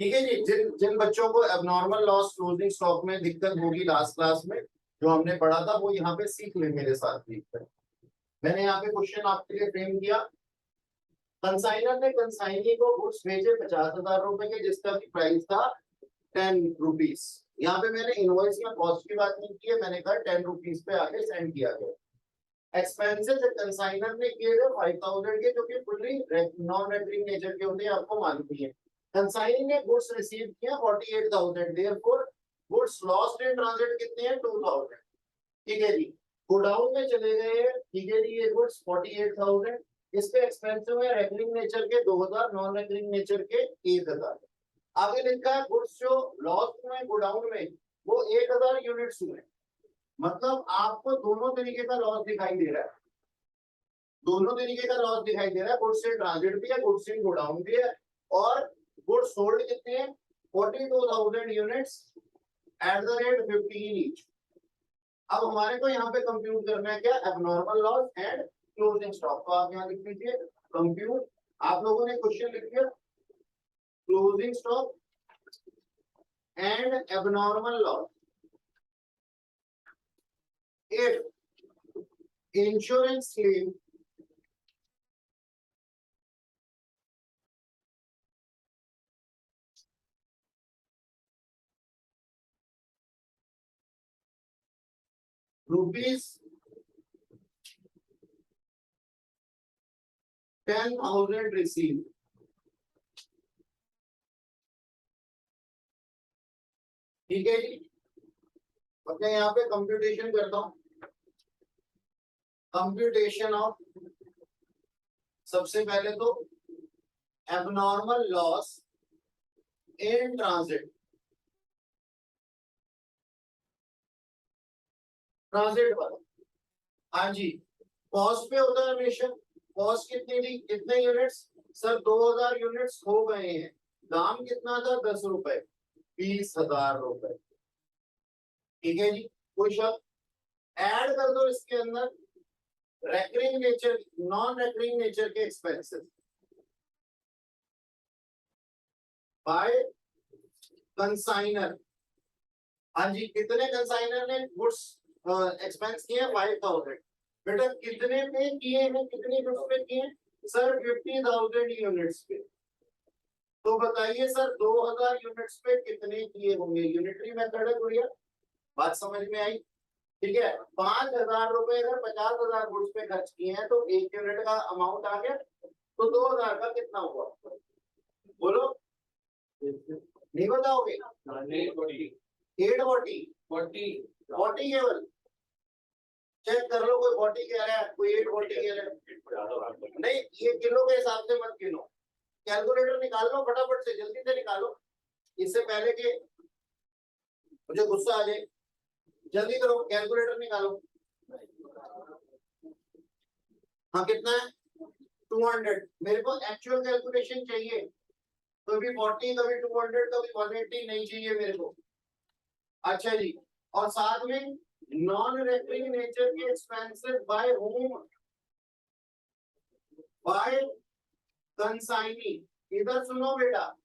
ठीक है जी। जिन जिन बच्चों को एबनॉर्मल लॉस क्लोजिंग स्टॉक में दिक्कत होगी लास्ट क्लास में जो हमने पढ़ा था वो यहाँ पे सीख ले मेरे साथ भी। मैंने यहाँ पे क्वेश्चन आपके लिए फ्रेम किया। कंसाइनर ने कंसाइनी को गुड्स भेजे 50,000 रुपए के जिसका की प्राइस था 10 रुपीज। यहाँ पे मैंने इनवॉइस में कॉस्ट की बात नहीं की है, मैंने कहा 10 रुपीज पे आगे सेंड किया गया। एक्सपेंसेस कंसाइनर ने किए थे 5,000 के जो कि फुल्ली नॉन रेकरिंग नेचर के होते हैं, आपको मालूम ही है। कंसाइनी ने गुड्स रिसीव किया 48,000, therefore goods lost in transit कितने हैं 2,000। ठीक है जी। गोडाउन में चले गए हैं, ठीक है जी, ये गुड्स 48,000, इस पे एक्सपेंसिव है रेकरिंग नेचर के 2,000, नॉन रेकरिंग नेचर के 1,000। आगे लिखा है गुड्स जो लॉस हुए गोडाउन में वो 1,000 यूनिट्स हुए। मतलब आपको दोनों तरीके का लॉस दिखाई दे रहा है, दोनों तरीके का लॉस दिखाई दे रहा है। गुड्स इन ट्रांजिट भी है, गुड्स इन गोडाउन भी है, और गुड्स सोल्ड कितने हैं 42,000 units at the rate 15 each. अब हमारे को यहाँ पे कंप्यूट करना है क्या, abnormal loss and closing stock. तो आप यहाँ लिख लीजिए कंप्यूट, आप लोगों ने क्वेश्चन लिख दिया closing stock and abnormal loss if insurance claim rupees 10,000 received, ठीक है जी। अपने यहाँ पे कंप्यूटेशन करता हूँ, कंप्यूटेशन ऑफ, सबसे पहले तो abnormal loss in transit, transit वाला, हाँ जी। कॉस्ट पे होता है हमेशा, कॉस्ट कितनी थी, कितने यूनिट्स सर 2,000 यूनिट्स हो गए हैं, दाम कितना था 10 रुपए, 20,000 रुपए। ठीक है जी। कोई शब्द ऐड कर दो इसके अंदर recurring nature non recurring nature के एक्सपेंसेस बाय कंसाइनर। हाँ जी, कितने कंसाइनर ने गुड्स एक्सपेंस किए 5,000। बेटा कितने पे किए हैं, कितनी गुड्स पे किए हैं सर 50,000 यूनिट्स पे। तो बताइए सर 2,000 यूनिट्स पे कितने किए होंगे, यूनिटरी मेथड है गुड़िया, बात समझ में आई। ठीक है, 5,000 रुपए अगर 50,000 गुड्स पे खर्च किए हैं तो 1 यूनिट का अमाउंट आ गया, तो 2,000 का कितना हुआ बोलो, नहीं बताओगे 840 केवल, चेक कर लो कोई 40 कह रहा है कोई 840 कह रहा है, नहीं ये किलो के हिसाब से मत गिनो, कैलकुलेटर निकाल लो फटाफट से, जल्दी से निकालो, इससे पहले कि मुझे गुस्सा आ जाए, जल्दी करो कैलकुलेटर निकालो। हाँ कितना है 200, मेरे को एक्चुअल कैलकुलेशन चाहिए, कभी 40 कभी 200 कभी 180 नहीं चाहिए मेरे को। अच्छा जी, और साथ में नॉन रेकरिंग नेचर के expenses by home, by consignee. इधर सुनो बेटा,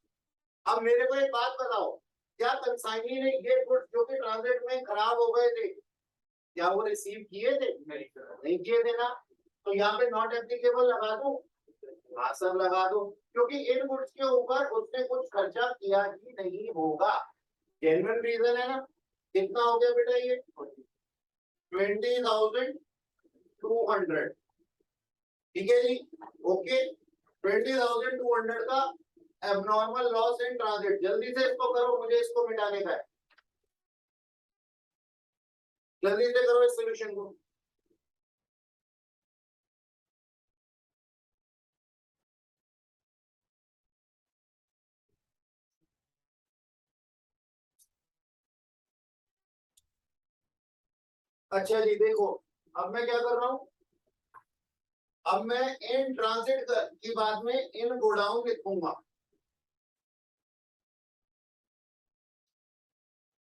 अब मेरे को एक बात बताओ, क्या कंसाइनी ने ये गुड्स जो कि ट्रांजिट में खराब हो गए थे क्या वो रिसीव किए थे, नहीं किए थे ना, तो यहाँ पे नॉट एप्लीकेबल लगा दूं, हाँ सर लगा दो, क्योंकि इन गुड्स के ऊपर उसने कुछ खर्चा किया ही नहीं होगा, जेन्युइन रीजन है ना। कितना हो गया बेटा ये 20,200, ठीक है जी, ओके। 20,200 का एबनॉर्मल लॉस इन ट्रांजिट, जल्दी से इसको करो, मुझे इसको मिटाने का है, जल्दी से करो इस सोल्यूशन को। अच्छा जी देखो, अब मैं क्या कर रहा हूं, अब मैं इन ट्रांजिट की बात में इन गोडाउन लिखूंगा,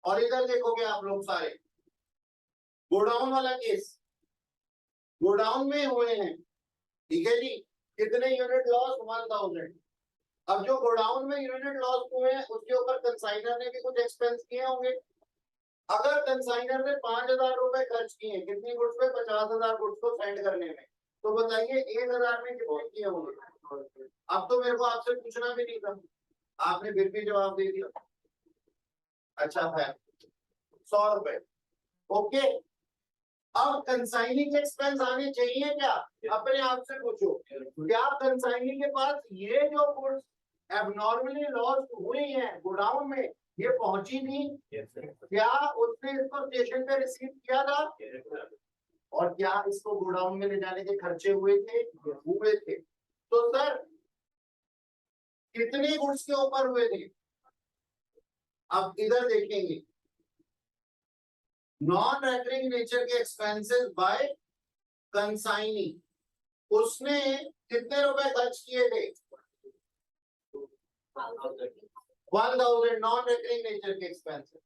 और इधर देखोगे आप लोग सारे गोडाउन वाला केस, गोडाउन में हुए हैं, ठीक है जी। कितने यूनिट लॉस 1,000, अब जो गोडाउन में यूनिट लॉस हुए हैं उसके ऊपर कंसाइनर ने भी कुछ एक्सपेंस किए होंगे। अगर कंसाइनर ने 5,000 रुपए खर्च किए कितनी गुड्स पे, 50,000 गुड्स को सेंड करने में, तो बताइए 1,000 में कितने किए होंगे। अब तो मेरे को आपसे पूछना भी नहीं था, आपने फिर भी जवाब दे दिया। अच्छा है 100 रुपए। ओके, अब कंसाइनिंग एक्सपेंस आने चाहिए क्या, अपने आप से पूछो। क्या कंसाइनिंग के पास ये जो गुड्स एबनॉर्मली लॉस्ट हुई है गोडाउन में, ये पहुंची थी? क्या उसने इसको स्टेशन पे रिसीव किया था? और क्या इसको गोडाउन में ले जाने के खर्चे हुए थे? हुए थे। तो सर कितने गुड्स के ऊपर हुए थे? अब इधर देखेंगे, नॉन रेकरिंग नेचर के एक्सपेंसेस बाय कंसाइनी, उसने कितने रुपए खर्च किए थे? 1,000 नॉन रेकरिंग नेचर के एक्सपेंसेस,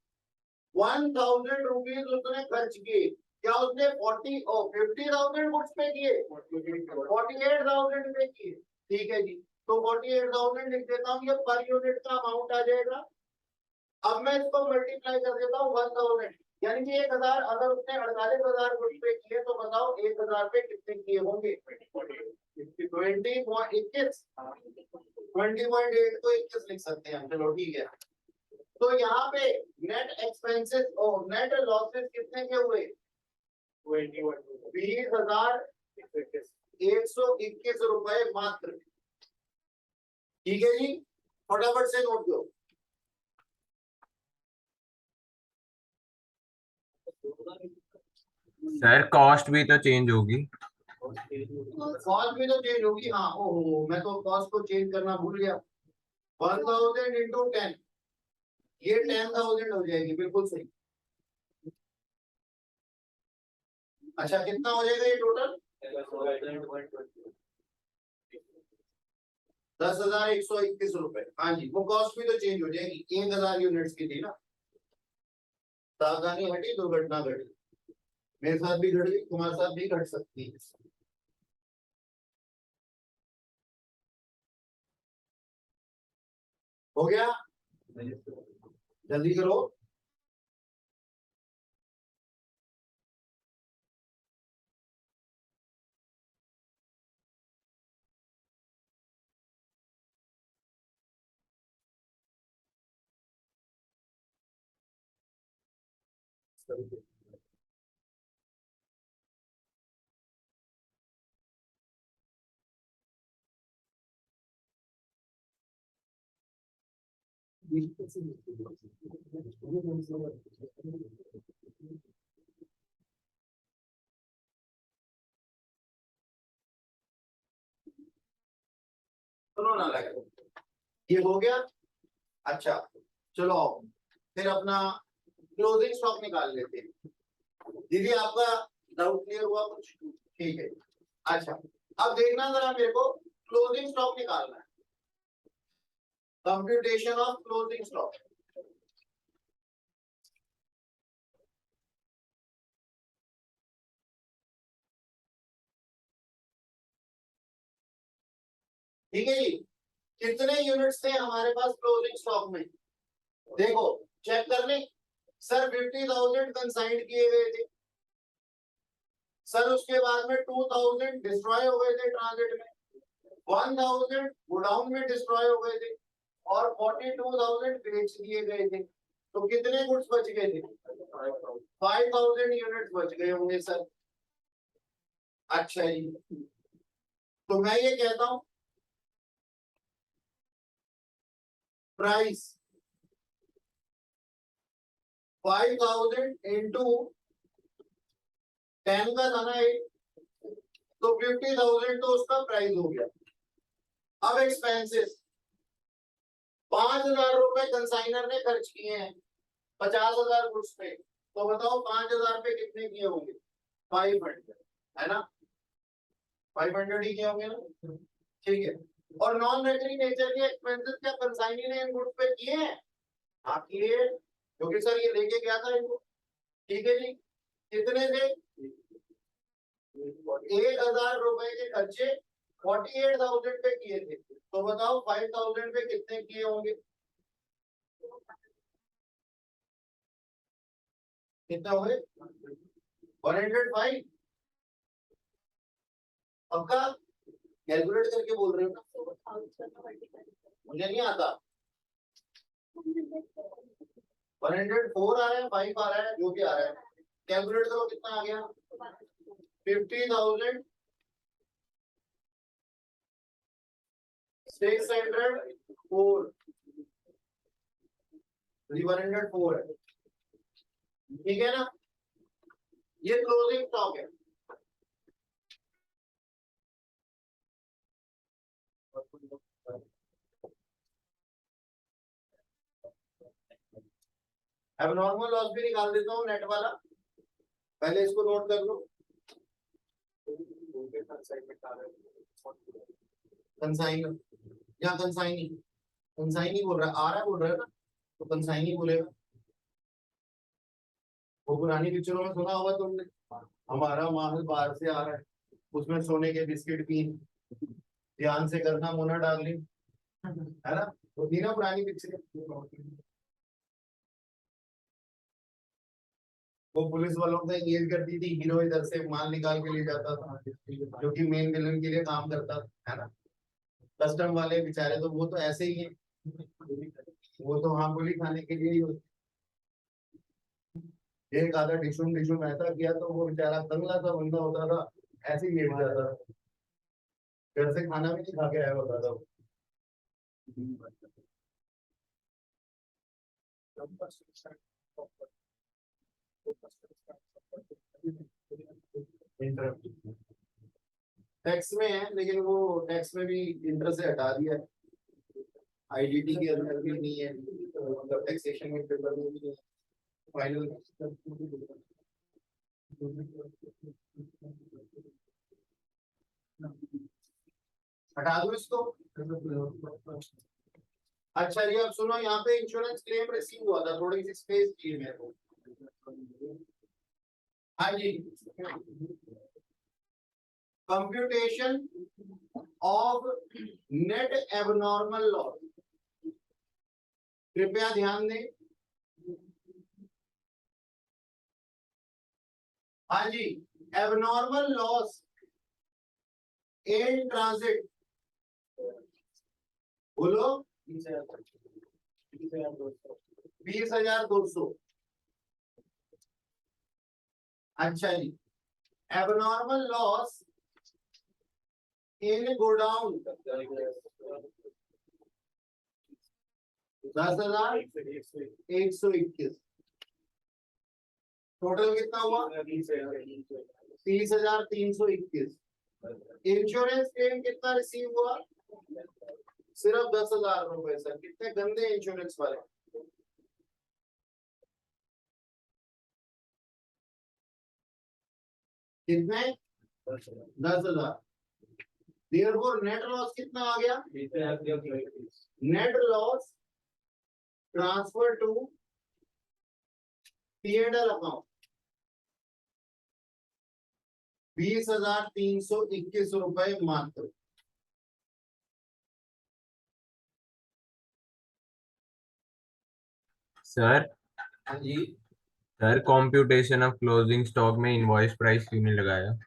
1,000 रुपीज उसने खर्च किए। क्या उसने 50,000 गुड्स पे किए? 48,000 पे किए। ठीक है जी, तो 48,000 लिख देता हूँ, ये पर यूनिट का अमाउंट आ जाएगा। अब मैं इसको मल्टीप्लाई कर देता हूँ 1,000, यानी कि 1,000, अगर उसने 48,000 गुड्स पे किए तो बताओ 1,000 पे कितने किए होंगे? 20.8 को 21 लिख सकते हैं, चलो ठीक है। तो यहाँ पे नेट एक्सपेंसेस और नेट लॉसेस कितने के हुए? 20,121 रुपए मात्र। ठीक है जी, फटाफट से नोट दो। सर कॉस्ट भी तो चेंज होगी। कॉस्ट भी तो चेंज होगी, हाँ। ओहो, मैं तो कॉस्ट को चेंज करना भूल गया। 1,000 इंटू 10, ये 10,000 हो जाएगी, बिल्कुल सही। अच्छा, कितना हो जाएगा ये टोटल? 10,121 रुपए। हाँ जी, वो कॉस्ट भी तो चेंज हो जाएगी, 1,000 यूनिट्स की थी ना। सावधानी हटी, दुर्घटना घटी। मेरे साथ भी घट गई, तुम्हारे साथ भी घट सकती है। हो गया, जल्दी करो। सुनो ना लगे, ये हो गया। अच्छा चलो, फिर अपना क्लोजिंग स्टॉक निकाल लेते हैं। दीदी आपका डाउट क्लियर हुआ कुछ? ठीक है। अच्छा, अब देखना जरा, मेरे को क्लोजिंग स्टॉक निकालना है, कंप्यूटेशन ऑफ क्लोजिंग स्टॉक। ठीक है जी, कितने यूनिट्स थे हमारे पास क्लोजिंग स्टॉक में? देखो, चेक कर लें। सर 50,000 कंसाइंड किए गए थे सर, उसके बाद में 2,000 डिस्ट्रॉय हो गए थे ट्रांजिट में, 1,000 गोडाउन में डिस्ट्रॉय हो गए थे, और 42,000 बेच दिए गए थे। तो कितने गुड्स बच गए थे? 5,000 यूनिट्स बच गए होंगे सर। अच्छा जी, तो मैं ये कहता हूं, प्राइस 5,000 इंटू 10 का था ना, तो 50,000 तो उसका प्राइस हो गया। अब एक्सपेंसेस 5,000 रुपए कंसाइनर ने खर्च किए हैं 50,000 गुड्स पे, तो बताओ 5,000 पे कितने किए होंगे? 500, है ना? 500 ही किए होंगे ना? ठीक है। और नॉन रेकरिंग नेचर के एक्सपेंसेस क्या कंसाइनी ने इन गुड्स पे किए हैं? हाँ किए, क्योंकि सर ये लेके गया था इनको। ठीक है जी, कितने थे? 1,000 रुपए के खर्चे 48,000 पे किए थे, तो बताओ 5,000 पे कितने किए होंगे? कितना हो गए? 105। पक्का कैलकुलेट करके बोल रहे हो ना? मुझे नहीं आता। 104 आ रहा है, 5 आ रहा है, जो भी आ रहा है कैलकुलेट करो कितना आ गया? 50,604 104 है, ठीक है ना? ये क्लोजिंग स्टॉक है। अब नॉर्मल लॉस भी निकाल देता हूँ नेट वाला, पहले इसको नोट कर लो। कंसाइन या कंसाइनी, कंसाइनी बोल रहा है, आ रहा है बोल रहा है ना, तो कंसाइनी बोलेगा। वो पुरानी पिक्चरों में सुना होगा तुमने, हमारा माल बाहर से आ रहा है, उसमें सोने के बिस्किट भी, ध्यान से करना मोना डार्लिंग, है ना? वो थी ना पुरानी पिक्चर। वो पुलिस वालों से एंगेज करती थी, हीरो इधर से माल निकाल के ले जाता था, जो कि मेन विलन के लिए काम करता था, है ना? कस्टम वाले बेचारे तो वो तो ऐसे ही है, वो तो हाँ गोली खाने के लिए ही होते। एक आधा डिशुम डिशुम ऐसा किया तो वो बेचारा तंगला सा बंदा होता था, ऐसे ही लेट जाता था, घर से खाना भी नहीं खा के आया होता था वो। टैक्स में है, लेकिन वो टैक्स में भी इंटर से हटा दिया है, आईडीटी के अंदर भी नहीं है, मतलब टैक्सेशन के पेपर में भी नहीं है फाइनल। हटा दो इसको। अच्छा ये अब सुनो, यहाँ पे इंश्योरेंस क्लेम रिसीव हुआ था, थोड़ी सी स्पेस चाहिए मेरे को। हाँ जी, computation of net abnormal loss, कृपया ध्यान दें। हाँ जी, एबनॉर्मल लॉस इन ट्रांजिट, बोलो 20,200। अच्छा जी, abnormal loss in godown 10,121। Total कितना हुआ? 30,321। इंश्योरेंस क्लेम कितना रिसीव हुआ? सिर्फ 10,000 रुपए। सर कितने गंदे इंश्योरेंस वाले। कितने? 10,000। देयरफॉर नेट लॉस कितना आ गया? Net loss transfer to P&L account 20,321 रुपए मात्र। सर हाँ जी, sir computation of closing stock में इनवॉइस प्राइस क्यों नहीं लगाया?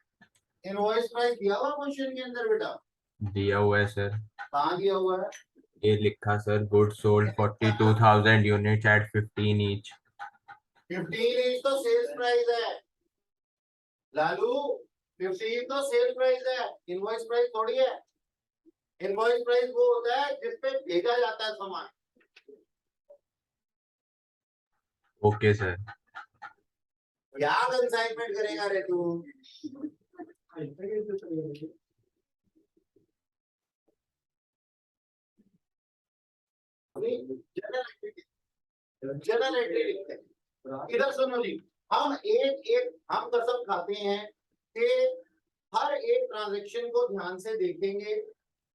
इनवॉइस प्राइस दिया हुआ क्वेश्चन के अंदर बेटा? दिया हुआ है सर, कहाँ दिया हुआ है? ये लिखा sir, goods sold 42,000 units at 15 each. 15 inch तो सेल्स प्राइस है लालू, 15 तो सेल प्राइस है, इनवॉइस प्राइस थोड़ी है। इनवॉइस प्राइस वो होता है जिसपे भेजा जाता है सामान। Okay sir. क्या कंसाइनमेंट करेगा रे तू? जनरल एंट्री लिखते हैं। इधर सुनो जी, हम एक एक हम कसम खाते हैं कि हर एक ट्रांजैक्शन को ध्यान से देखेंगे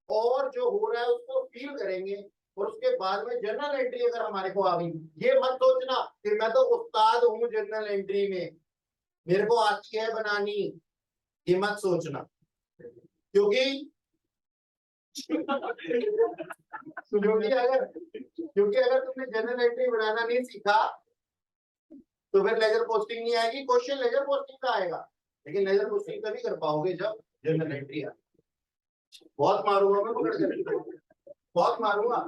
और जो हो रहा है उसको फील करेंगे, और उसके बाद में जनरल एंट्री अगर हमारे को आ गई, ये मत सोचना कि मैं तो उस्ताद हूँ जनरल एंट्री में, मेरे को आती है बनानी, ये मत सोचना। क्योंकि क्योंकि अगर तुमने जनरल एंट्री बनाना नहीं सीखा तो फिर लेजर पोस्टिंग नहीं आएगी। क्वेश्चन लेजर पोस्टिंग का आएगा, लेकिन लेजर पोस्टिंग तभी कर पाओगे जब जनरल एंट्री आए। बहुत मारूंगा मैं पकड़ कर, बहुत मारूंगा।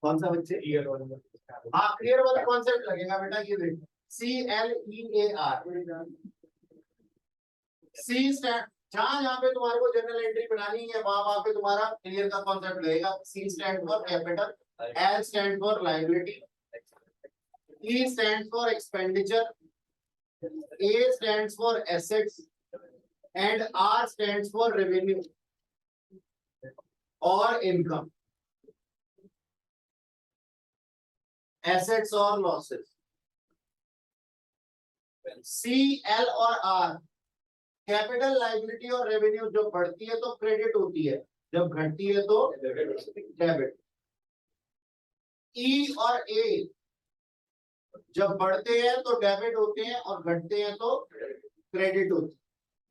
कौन सा बच्चे? हाँ, क्लियर वाला कॉन्सेप्ट लगेगा बेटा। ये देखो, CLEAR, सी स्टैंड, जहां पे तुम्हारे को जनरल एंट्री बनानी है वहां पे तुम्हारा क्लियर का कॉन्सेप्ट लगेगा। C stand for capital, L stand for liability, E stand for expenditure, A stand for assets and R stand for revenue और इनकम, एसेट्स और लॉसेस। C, L और R कैपिटल, लायबिलिटी और revenue जब बढ़ती है तो credit होती है, जब घटती है तो डेबिट। E और A जब बढ़ते हैं तो डेबिट होते हैं और घटते हैं तो क्रेडिट होती है।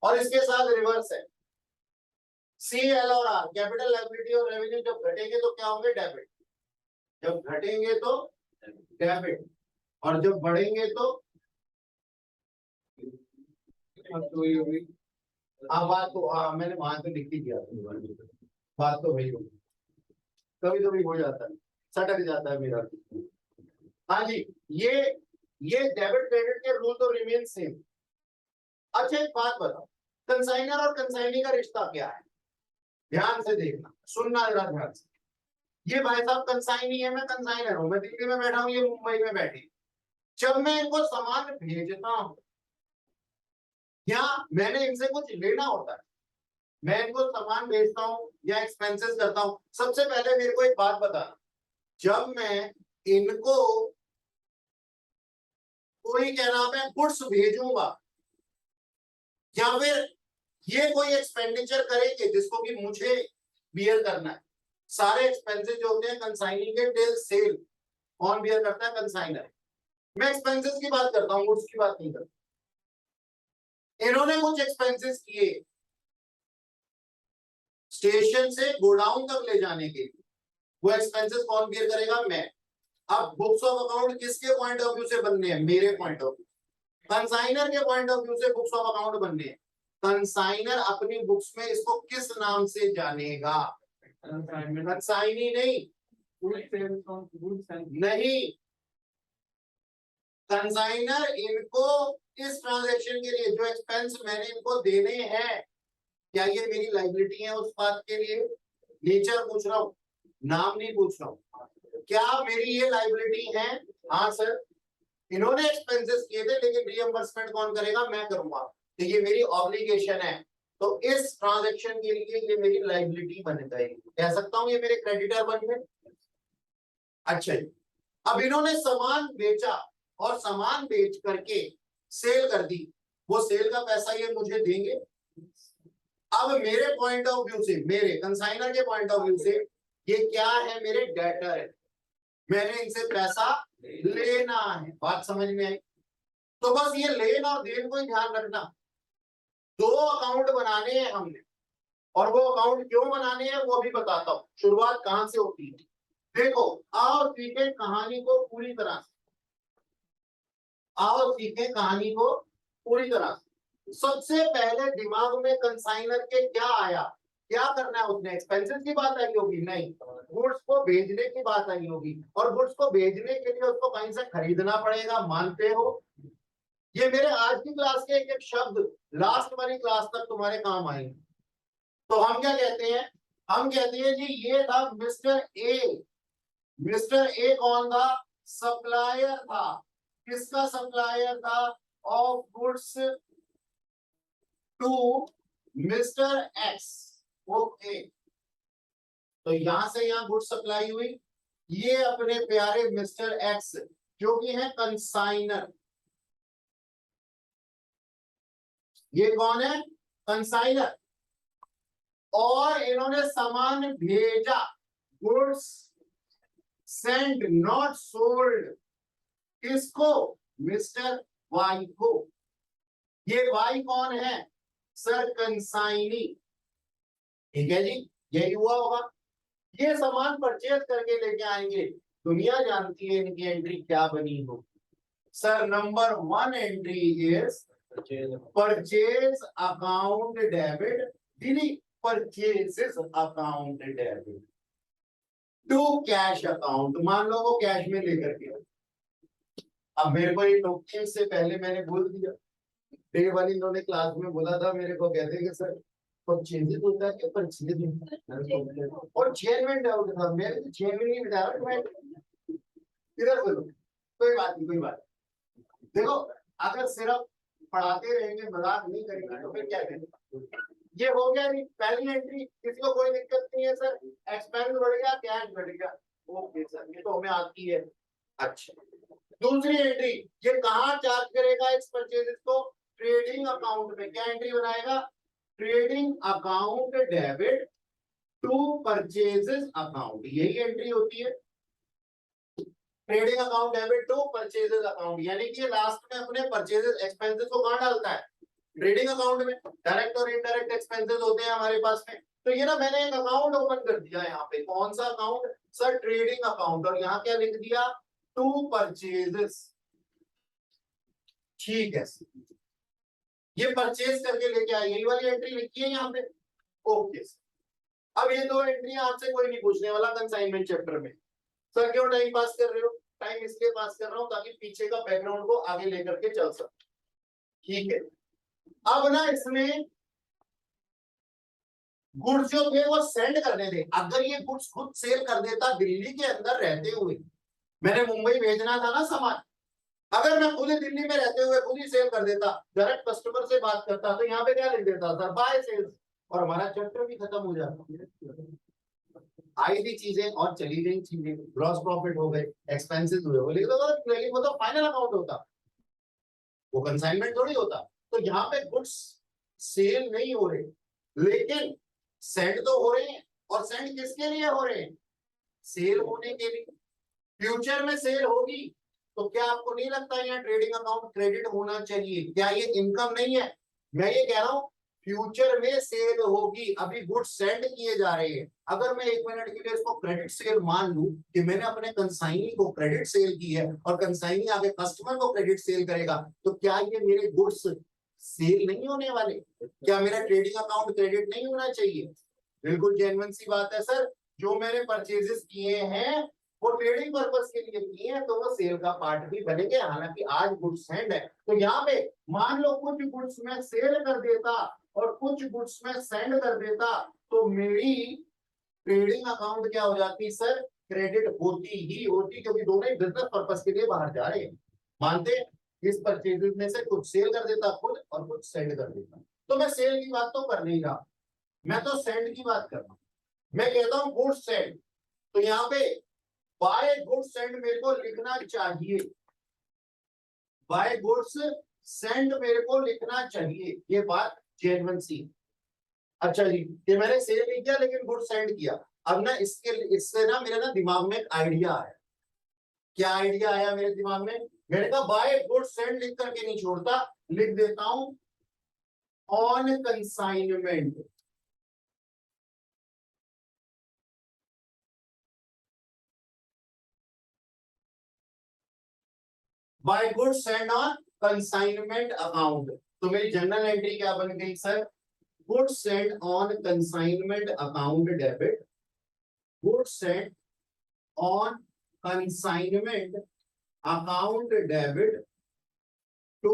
और इसके साथ रिवर्स है, C, L और R कैपिटल, लायबिलिटी और रेवेन्यू जब घटेंगे तो क्या होंगे? डेबिट। जब घटेंगे तो डेबिट, और जब बढ़ेंगे तो बात तो मैंने वहां तो लिख ही दिया, बात तो वही होगी। कभी कभी हो जाता है, सटक जाता है मेरा। हाँ जी, ये डेबिट क्रेडिट के रूल तो रिमेन सेम। अच्छा, एक बात बताओ, कंसाइनर और कंसाइनी का रिश्ता क्या है? ध्यान से देखना, सुनना जरा ध्यान से। ये भाई साहब कंसाइनी है, मैं कंसाइनर हूं, मैं दिल्ली में बैठा हूं, ये मुंबई में बैठी। जब मैं इनको सामान भेजता हूं या मैंने इनसे कुछ लेना होता है, मैं इनको सामान भेजता हूं या एक्सपेंसेस करता हूं, सबसे पहले मेरे को एक बात बताना, जब मैं इनको कोई क्या नाम है गुड्स भेजूंगा या फिर ये कोई एक्सपेंडिचर करेंगे जिसको कि मुझे बियर करना है, सारे एक्सपेंसेस जो होते हैं कंसाइनिंग के टिल सेल कौन बियर करता है? कंसाइनर। मैं एक्सपेंसेस की बात करता हूं, गुड्स की बात नहीं करता। इन्होंने कुछ एक्सपेंसेस किए स्टेशन से गोडाउन तक ले जाने के लिए, वो एक्सपेंसेस कौन बियर करेगा? मैं। अब बुक्स ऑफ अकाउंट किसके पॉइंट ऑफ व्यू से बनने हैं? मेरे पॉइंट ऑफ व्यू। कंसाइनर के पॉइंट ऑफ व्यू से बुक्स ऑफ अकाउंट बनने हैं। कंसाइनर अपनी बुक्स में इसको किस नाम से जानेगा? कंसाइनी नहीं, नहीं, कंसाइनर इनको इस ट्रांजैक्शन के लिए जो एक्सपेंस मैंने इनको देने हैं, क्या ये मेरी लायबिलिटी है? उस बात के लिए नेचर पूछ रहा हूं, नाम नहीं पूछ रहा हूं। क्या मेरी ये लायबिलिटी है? हाँ सर, इन्होंने एक्सपेंसेस किए थे लेकिन रीइंबर्समेंट कौन करेगा? मैं करूंगा, तो ये मेरी ऑब्लिगेशन है, तो इस ट्रांजैक्शन के लिए ये मेरी लायबिलिटी बन जाएगी। कह सकता हूं ये मेरे क्रेडिटर बन गए। अच्छा जी, अब इन्होंने सामान बेचा और सामान बेच करके सेल कर दी, वो सेल का पैसा ये मुझे देंगे। अब मेरे पॉइंट ऑफ व्यू से, मेरे कंसाइनर के पॉइंट ऑफ व्यू से ये क्या है? मेरे डेटर है, मैंने इनसे पैसा लेना है। बात समझ में आई? तो बस ये लेन और देन को ही ध्यान रखना। दो अकाउंट बनाने हैं हमने, और वो अकाउंट क्यों बनाने हैं वो भी बताता हूं। शुरुआत कहां से होती है? देखो, आओ सीखे कहानी को पूरी तरह से, आओ सीखे कहानी को पूरी तरह से। सबसे पहले दिमाग में कंसाइनर के क्या आया? क्या करना है उसने? एक्सपेंसेस की बात आई होगी? नहीं, गुड्स को भेजने की बात आई होगी, और गुड्स को भेजने के लिए उसको कहीं से खरीदना पड़ेगा, मानते हो? ये मेरे आज की क्लास के एक एक शब्द लास्ट वाली क्लास तक तुम्हारे काम आएंगे। तो हम क्या कहते हैं? हम कहते हैं जी ये था मिस्टर ए। मिस्टर ए कौन था? सप्लायर था। किसका सप्लायर था? Of goods to mister X. Okay, तो यहां से यहां गुड्स सप्लाई हुई, ये अपने प्यारे मिस्टर एक्स जो कि है कंसाइनर, ये कौन है? कंसाइनर। और इन्होंने सामान भेजा, गुड्स सेंड नॉट सोल्ड। किसको? मिस्टर वाई को। ये वाई कौन है? सर कंसाइनी, ठीक है जी, यही हुआ होगा। ये सामान परचेज करके लेके आएंगे, दुनिया जानती है इनकी एंट्री क्या बनी हो। Sir number 1 entry is purchase account debit, दीदी purchases account debit to cash account, मान लो वो कैश में लेकर के। अब मेरे को ये टोकन से पहले मैंने बोल दिया, डे वाली इन्होंने क्लास में बोला था मेरे को, कहते कि सर परचेजेस होता है कि परचेज होता है, और जेन्युइन डाउट था, मैं जेन्युइन नहीं बता रहा, मैं इधर बोलो, कोई बात नहीं, कोई बात नहीं। देखो अगर सिर्फ पढ़ाते रहेंगे, मजाक नहीं करेंगे तो फिर क्या करेंगे। ये हो गया नहीं पहली एंट्री, किसी को कोई दिक्कत नहीं है सर, एक्सपेंस बढ़ गया, कैश बढ़ गया, ओके सर, ये तो हमें आती है। अच्छा, दूसरी एंट्री, ये कहाँ चार्ज करेगा इस परचेजेस को, ट्रेडिंग अकाउंट में। क्या एंट्री बनाएगा, trading account debit to purchases account, यही एंट्री होती है, trading account debit to purchases account. यानी कि लास्ट में अपने परचेजेस एक्सपेंसेस को कहां डालता है, ट्रेडिंग अकाउंट में। डायरेक्ट और इनडायरेक्ट एक्सपेंसेस होते हैं हमारे पास में, तो ये ना मैंने एक अकाउंट ओपन कर दिया यहाँ पे, कौन सा अकाउंट सर, ट्रेडिंग अकाउंट, और यहाँ क्या लिख दिया, टू परचेजेस, ठीक है, ये परचेज करके लेके आए, यही वाली एंट्री लिखी है यहाँ पे, ओके। अब ये दो एंट्री आपसे कोई नहीं पूछने वाला कंसाइनमेंट चैप्टर में। सर क्यों टाइम पास कर रहे हो, टाइम इसलिए पास कर रहा हूं ताकि पीछे का बैकग्राउंड को आगे लेकर के चल सके, ठीक है। अब ना इसमें गुड्स जो थे वो सेंड करने थे, अगर ये गुड्स खुद सेल कर देता दिल्ली के अंदर रहते हुए, मैंने मुंबई भेजना था ना सामान, अगर मैं खुद ही दिल्ली में रहते हुए खुद ही सेल कर देता, डायरेक्ट कस्टमर से बात करता, तो यहाँ पे क्या लिख देता सर, बाय सेल्स, और हमारा चैप्टर भी खत्म हो जाता। आई थी चीजें और चली गई चीजें, ग्रॉस प्रॉफिट हो गए, एक्सपेंसेस हुए, वो लेकिन वो तो फाइनल अकाउंट होता, वो कंसाइनमेंट थोड़ी होता। तो यहाँ पे गुड्स सेल नहीं हो रहे, लेकिन सेंड तो हो रहे हैं, और सेंड किसके लिए हो रहे हैं, सेल होने के लिए। फ्यूचर में सेल होगी तो क्या आपको नहीं लगता यहाँ ट्रेडिंग अकाउंट क्रेडिट होना चाहिए, क्या ये इनकम नहीं है। मैं ये कह रहा हूँ फ्यूचर में सेल होगी, अभी गुड्स सेंड किए जा रहे हैं, अगर मैं 1 मिनट के लिए इसको क्रेडिट सेल मान लूं कि मैंने अपने कंसाइनी को क्रेडिट सेल की है, और कंसाइनी आगे कस्टमर को क्रेडिट सेल करेगा, तो क्या ये मेरे गुड्स सेल नहीं होने वाले, क्या मेरा ट्रेडिंग अकाउंट क्रेडिट नहीं होना चाहिए। बिल्कुल जेन्युइन सी बात है सर, जो मैंने परचेजेस किए हैं वो ट्रेडिंग पर्पस के लिए किए हैं, तो वो सेल का पार्ट भी बनेंगे, हालांकि आज गुड्स सेंड है। तो यहाँ पे मान लो कुछ गुड्स में सेल कर देता और कुछ गुड्स में सेंड कर देता, तो मेरी ट्रेडिंग अकाउंट क्या हो जाती सर, क्रेडिट होती ही होती, क्योंकि दोनों ही बिजनेस पर्पस के लिए बाहर जा रहे हैं। मानते इस परचेजेस में से कुछ सेल कर देता खुद और कुछ सेंड कर देता, तो मैं सेल की बात तो कर नहीं रहा, मैं तो सेंड की बात कर रहा हूं। मैं कहता हूं गुड्स सेंड, तो यहाँ पे बाय गुड्स सेंड मेरे को लिखना चाहिए, बाय गुड्स सेंड मेरे को लिखना चाहिए, ये बात जेन्युइन सी। अच्छा जी, ये मैंने सेल नहीं किया लेकिन गुड्स सेंड किया। अब ना इससे ना मेरे ना दिमाग में एक आइडिया आया। क्या आइडिया आया मेरे दिमाग में, मैंने कहा बाय गुड्स सेंड लिख करके नहीं छोड़ता, लिख देता हूं on consignment. By goods send on consignment account, तो मेरी जनरल एंट्री क्या बन गई sir, goods send on consignment account debit, goods send on consignment account debit to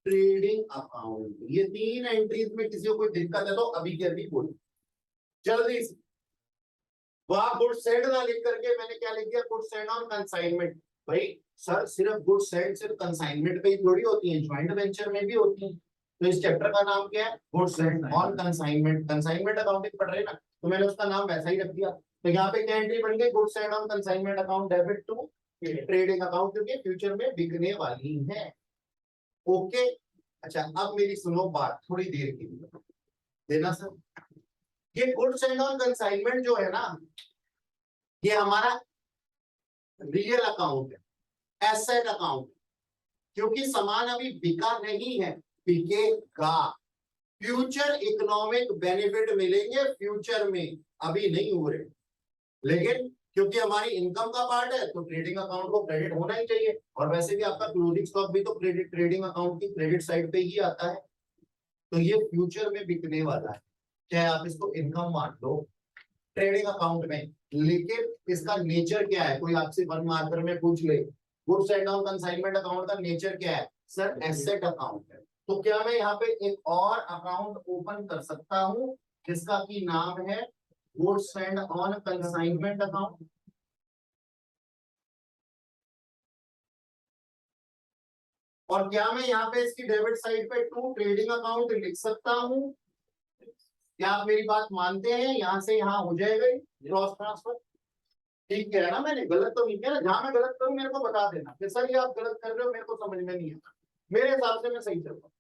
trading account. ये 3 एंट्रीज में किसी को कोई दिक्कत है तो अभी के अभी बोलो जल्दी से। वहां गुड्स सेंड ना लिख करके मैंने क्या लिख दिया, गुड्स सेंड ऑन कंसाइनमेंट। भाई सर सिर्फ गुड्स सेंड सिर्फ कंसाइनमेंट पे ही थोड़ी होती है, ज्वाइंट वेंचर में भी होती है। तो इस चैप्टर का नाम क्या है, goods send on consignment, consignment accounting पढ़ रहे हैं ना, तो मैंने उसका नाम वैसा ही रख दिया। तो यहाँ पे क्या एंट्री बन गई, goods send on consignment account debit to trading account, क्योंकि फ्यूचर में बिकने वाली है। ओके, अच्छा अब मेरी सुनो बात थोड़ी देर के लिए देना सर। ये गुड्स एंड ऑन कंसाइनमेंट जो है ना, ये हमारा रियल अकाउंट है, एसेट अकाउंट, क्योंकि सामान अभी बिका नहीं है, बिकेगा। फ्यूचर इकोनॉमिक बेनिफिट मिलेंगे फ्यूचर में, अभी नहीं हो रहे, लेकिन क्योंकि हमारी इनकम का पार्ट है तो ट्रेडिंग अकाउंट को क्रेडिट होना ही चाहिए। और वैसे भी आपका क्लोजिंग स्टॉक भी तो क्रेडिट ट्रेडिंग अकाउंट की क्रेडिट साइड पे ही आता है, तो ये फ्यूचर में बिकने वाला है, चाहे आप इसको इनकम मान लो ट्रेडिंग अकाउंट में। लेकिन इसका नेचर क्या है, कोई आपसे 1 मार्कर में पूछ ले goods and on consignment account का नेचर क्या है, सर एसेट अकाउंट है। तो क्या मैं यहाँ पे एक और अकाउंट ओपन कर सकता हूँ जिसका की नाम है goods and on consignment account? और क्या मैं यहाँ पे इसकी डेबिट साइड पे टू ट्रेडिंग अकाउंट लिख सकता हूँ? क्या आप मेरी बात मानते हैं? यहाँ से यहाँ हो जाएगा क्रॉस ट्रांसफर, ठीक है ना? मैंने गलत तो नहीं किया ना? जहां मैं गलत करूं मेरे को बता देना कि सर ये आप गलत कर रहे हो, मेरे को समझ में नहीं आता, मेरे हिसाब से मैं सही चल रहा हूं,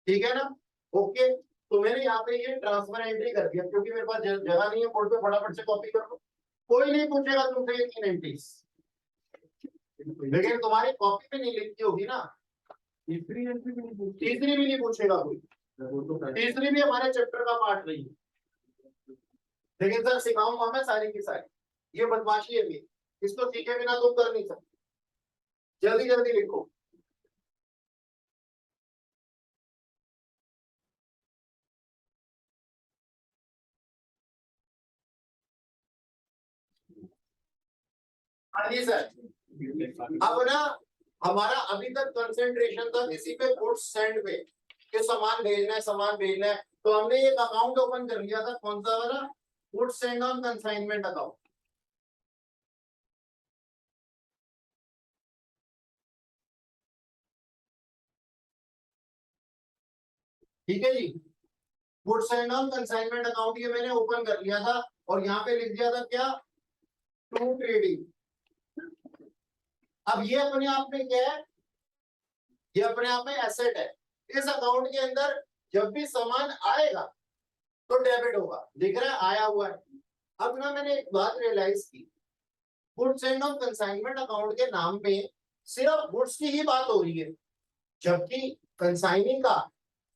ठीक है ना? ओके, तो मैंने यहाँ पे ये ट्रांसफर एंट्री कर दिया क्योंकि मेरे पास जगह नहीं है, बोर्ड पे फटाफट से कॉपी कर लो, कोई नहीं पूछेगा तुमसे ये 3 एंट्रीज, लेकिन तुम्हारी कॉपी पे नहीं लिखती होगी ना। तीसरी एंट्री भी नहीं, तीसरी भी नहीं पूछेगा कोई, तीसरी भी हमारे चैप्टर का पार्ट नहीं है, लेकिन सर सिखाऊंगा मैं सारी की सारी, ये बदमाशी है मेरी, इसको सीखे बिना तुम कर नहीं सकते, जल्दी जल्दी लिखो। हाँ जी सर, अब ना हमारा अभी तक कंसंट्रेशन था इसी पे गुड्स सेंड पे, कि सामान भेजना है सामान भेजना है, तो हमने एक अकाउंट ओपन कर लिया था, कौन सा वाला, goods send on consignment account. ठीक है जी, goods send on consignment account ये मैंने ओपन कर लिया था, और यहाँ पे लिख दिया था क्या, टू ट्रेडिंग। अब ये अपने आप में क्या है, ये अपने आप में एसेट है। इस अकाउंट के अंदर जब भी सामान आएगा तो डेबिट होगा, दिख रहा है आया हुआ है। अब ना मैंने एक बात रियलाइज की, goods and on consignment account के नाम पे सिर्फ गुड्स की ही बात हो रही है, जबकि कंसाइनिंग का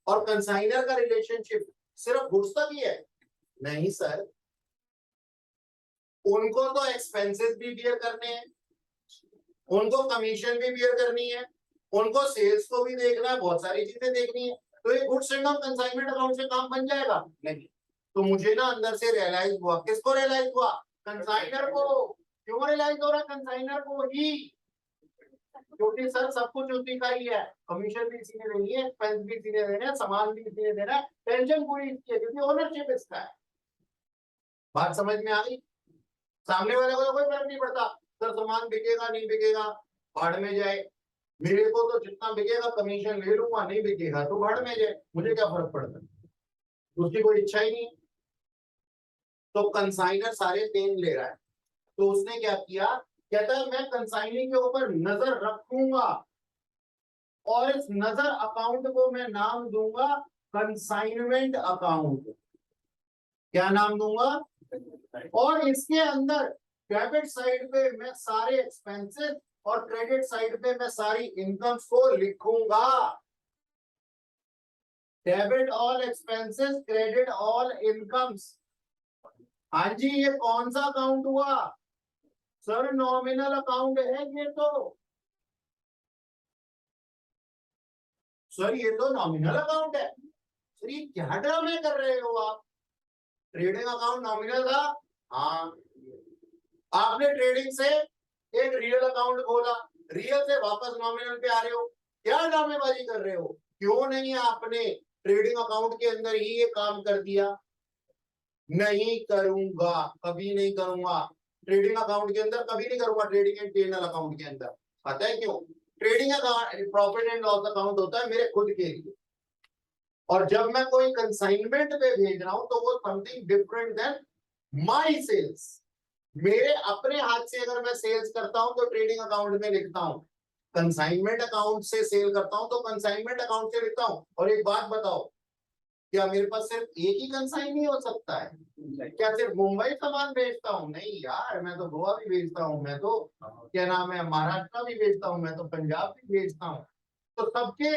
और कंसाइनर का रिलेशनशिप सिर्फ गुड्स तक ही है। नहीं सर, उनको तो एक्सपेंसेस भी बियर करने हैं, उनको कमीशन भी बियर करनी है, उनको सेल्स को भी देखना है, बहुत सारी चीजें देखनी है। तो ये goods and on consignment account से काम बन जाएगा नहीं। तो मुझे ना अंदर से रियलाइज हुआ, किसको रियलाइज हुआ, कंसाइनर को। क्यों रियलाइज हो रहा है, कंसाइनर को ही, क्योंकि सर सब कुछ उसी का ही है, कमीशन भी इसी ने देनी है, एक्सपेंस भी इसी ने देना है, सामान भी इसी ने देना है, टेंशन पूरी इसकी है क्योंकि ओनरशिप इसका है। बात समझ में आ गई? सामने वाले को तो कोई फर्क नहीं पड़ता, सर सामान बिकेगा नहीं बिकेगा भाड़ में जाए, मेरे को तो जितना बिकेगा कमीशन ले लूंगा, नहीं बिकेगा तो भाड़ में जाए, मुझे क्या फर्क पड़ता है, उसकी कोई इच्छा ही नहीं। तो कंसाइनर सारे पेन ले रहा है, तो उसने क्या किया, कहता है मैं कंसाइनिंग के ऊपर नजर रखूंगा और इस नजर अकाउंट को मैं नाम दूंगा कंसाइनमेंट अकाउंट। क्या नाम दूंगा, और इसके अंदर डेबिट साइड पे मैं सारे एक्सपेंसेस और क्रेडिट साइड पे मैं सारी इनकम्स को लिखूंगा। Debit all expenses, credit all incomes. हाँ जी, ये कौन सा अकाउंट हुआ सर, नॉमिनल अकाउंट है ये तो। सर ये तो नॉमिनल अकाउंट है। सर ये क्या ड्रामे कर रहे हो आप, ट्रेडिंग अकाउंट नॉमिनल था, हाँ आपने ट्रेडिंग से एक रियल अकाउंट खोला, रियल से वापस नॉमिनल पे आ रहे हो, क्या ड्रामेबाजी कर रहे हो? क्यों नहीं आपने ट्रेडिंग अकाउंट के अंदर ही ये काम कर दिया? नहीं करूंगा, कभी नहीं करूंगा, ट्रेडिंग अकाउंट के अंदर कभी नहीं करूंगा, ट्रेडिंग एंड पीएनएल अकाउंट के अंदर। पता है क्यों? Trading account profit and loss account होता है मेरे खुद के लिए, और जब मैं कोई कंसाइनमेंट पे भेज रहा हूं तो वो something different than my sales. मेरे अपने हाथ से अगर मैं सेल्स करता हूं तो ट्रेडिंग अकाउंट में लिखता हूं, कंसाइनमेंट अकाउंट से सेल करता हूं तो कंसाइनमेंट अकाउंट से लिखता हूं। और एक बात बताओ, क्या मेरे पास सिर्फ एक ही कंसाइन ही हो सकता है? क्या सिर्फ मुंबई सामान बेचता हूँ? नहीं यार, मैं तो गोवा भी बेचता हूँ, मैं तो क्या नाम है महाराष्ट्र भी बेचता हूँ, मैं तो पंजाब भी बेचता हूँ। तो सबके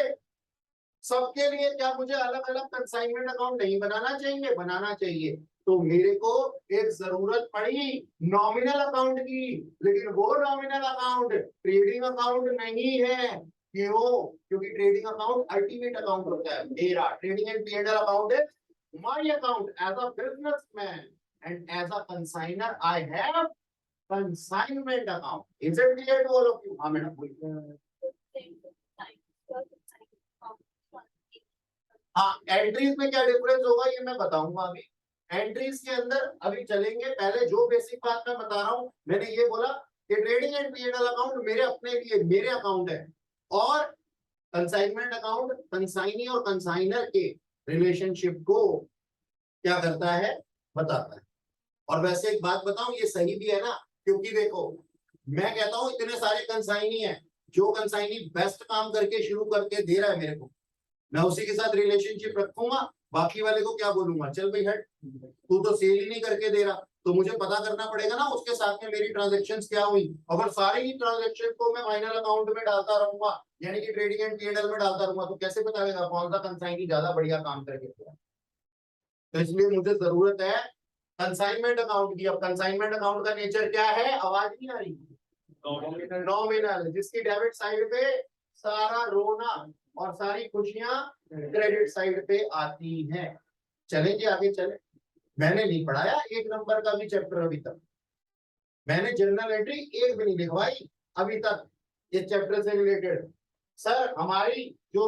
सबके लिए क्या मुझे अलग अलग कंसाइनमेंट अकाउंट नहीं बनाना चाहिए? बनाना चाहिए। तो मेरे को एक जरूरत पड़ी नॉमिनल अकाउंट की, लेकिन वो नॉमिनल अकाउंट ट्रेडिंग अकाउंट नहीं है। क्यों? क्योंकि ट्रेडिंग अकाउंट अल्टीमेट अकाउंट होता है मेरा। Trading and P and L account है my account as a businessman, and as a consigner I have consignment account. Is it clear to all of you? हाँ madam. हाँ, entries में क्या difference होगा ये मैं बताऊंगा अभी। एंट्रीज के अंदर अभी चलेंगे। पहले जो बेसिक बात मैं बता रहा हूं, मैंने ये बोला कि ट्रेडिंग एंड पी&एल अकाउंट मेरे अपने लिए मेरे अकाउंट है, और कंसाइनमेंट अकाउंट कंसाइनी और कंसाइनर के रिलेशनशिप को क्या करता है, बताता है। और वैसे एक बात बताऊं, ये सही भी है ना, क्योंकि देखो मैं कहता हूं इतने सारे कंसाइनी है, जो कंसाइनी बेस्ट काम करके शुरू करके दे रहा है मेरे को, मैं उसी के साथ रिलेशनशिप रखूंगा। बाकी वाले को क्या बोलूंगा, चल भाई हट, तू तो सेल ही नहीं करके दे रहा। तो मुझे पता करना पड़ेगा ना उसके साथ में मेरी ट्रांजेक्शंस क्या हुई। अगर सारी ही ट्रांजेक्शन को मैं फाइनल अकाउंट में डालता रहूंगा, यानी कि ट्रेडिंग एंड पी&एल में डालता रहूंगा, तो कैसे पता लगेगा कौन सा कंसाइनी ज्यादा बढ़िया काम करके दे रहा है? तो इसलिए मुझे जरूरत है कंसाइनमेंट अकाउंट की। अब कंसाइनमेंट अकाउंट का नेचर क्या है? आवाज नहीं आ रही? नॉमिनल, जिसकी डेबिट साइड पे सारा रोना और सारी खुशियां क्रेडिट साइड पे आती हैं। चलेंगे आगे चले। मैंने नहीं पढ़ाया एक नंबर का भी चैप्टर अभी तक, मैंने जर्नल एंट्री एक भी नहीं लिखवाई अभी तक इस चैप्टर से रिलेटेड। सर हमारी जो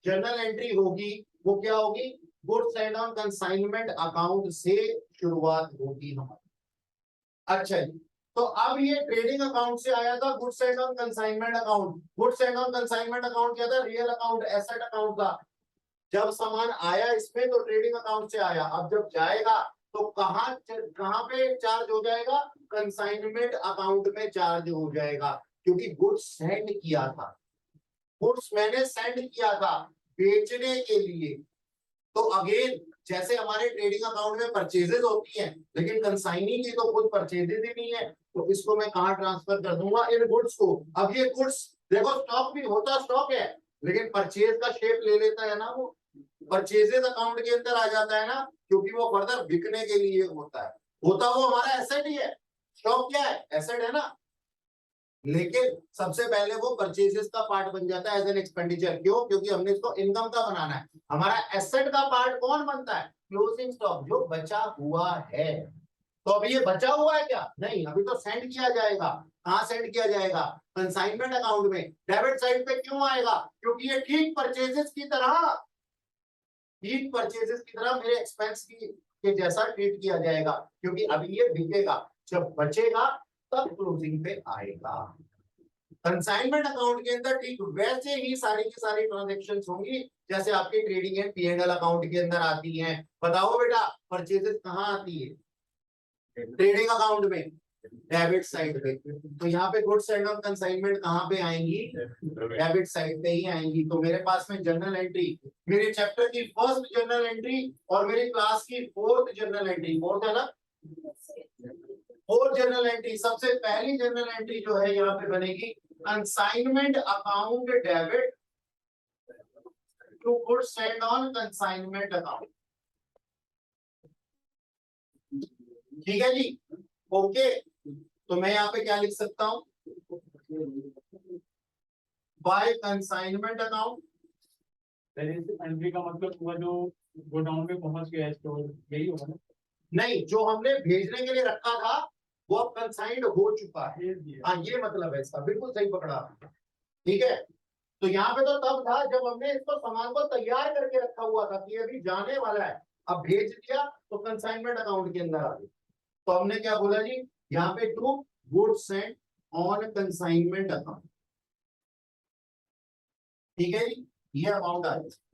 जर्नल एंट्री होगी वो क्या होगी? Goods and on consignment account से शुरुआत होगी हमारी। अच्छा जी, तो अब ये ट्रेडिंग अकाउंट से आया था goods and on consignment account. Goods and on consignment account क्या था? रियल अकाउंट, एसेट अकाउंट था। जब सामान आया इसमें तो ट्रेडिंग अकाउंट से आया, अब जब जाएगा तो कहां पे चार्ज हो जाएगा? कंसाइनमेंट अकाउंट में चार्ज हो जाएगा, क्योंकि गुड्स सेंड किया था, गुड्स मैंने सेंड किया था बेचने के लिए। तो अगेन जैसे हमारे ट्रेडिंग अकाउंट में परचेजेस होती हैं, लेकिन कंसाइनी की तो खुद परचेजेस ही नहीं है, तो इसको मैं कहां ट्रांसफर कर दूंगा? इन गुड्स को। अब ये गुड्स देखो स्टॉक भी होता स्टॉक है, लेकिन परचेज का शेप ले लेता है ना, वो परचेजेस अकाउंट के अंदर आ जाता है ना, क्योंकि वो फर्दर बिकने के लिए होता है। होता वो हमारा एसेट ही है। स्टॉक क्या है? एसेट है ना। लेकिन सबसे पहले वो परचेजेस का पार्ट बन जाता है एज एन एक्सपेंडिचर। क्यों? क्योंकि हमने इसको इनकम का बनाना है। हमारा एसेट का पार्ट कौन बनता है? क्लोजिंग स्टॉक, जो बचा हुआ है। तो अभी ये बचा हुआ है क्या? नहीं, अभी तो सेंड किया जाएगा। कहां सेंड किया जाएगा? कंसाइनमेंट अकाउंट में। डेबिट साइड पे क्यों आएगा? क्योंकि ये ठीक परचेजेस की तरह, ठीक परचेजेस की तरह मेरे एक्सपेंस की के जैसा ट्रीट किया जाएगा, क्योंकि अभी ये बिकेगा। जब बचेगा तब क्लोजिंग पे आएगा। कंसाइनमेंट अकाउंट के अंदर ठीक वैसे ही सारी की सारी ट्रांजेक्शंस होंगी जैसे आपके ट्रेडिंग एंड पी&एल अकाउंट के अंदर आती हैं। बताओ बेटा, परचेजेस कहाँ आती है? ट्रेडिंग अकाउंट में, डेबिट साइड पे। तो यहाँ पे गुड्स एंड ऑन कंसाइनमेंट कहाँ पे आएंगी? डेबिट साइड पे ही आएंगी। तो मेरे पास में जर्नल एंट्री, मेरे चैप्टर की फर्स्ट जर्नल एंट्री और मेरी क्लास की फोर्थ जर्नल एंट्री, फोर्थ है ना, फोर्थ जर्नल एंट्री। सबसे पहली जर्नल एंट्री जो है यहाँ पे बनेगी consignment account debit to goods and on consignment account. ठीक है जी, ओके। तो मैं यहाँ पे क्या लिख सकता हूँ? Bye consignment account. एंट्री का मतलब हुआ जो गोडाउन में पहुंच गया स्टोर, यही होगा ना? नहीं, जो हमने भेजने के लिए रखा था वो अब कंसाइंड हो चुका है। हाँ, ये मतलब है इसका, बिल्कुल सही पकड़ा आपने। ठीक है, तो यहाँ पे तो तब था जब हमने इसको सामान को तैयार करके रखा हुआ था कि अभी जाने वाला है, अब भेज दिया तो कंसाइनमेंट अकाउंट के अंदर आ गया। तो हमने क्या बोला जी, यहाँ पे to goods sent on consignment account. ठीक है जी, ये अमाउंट आ गया।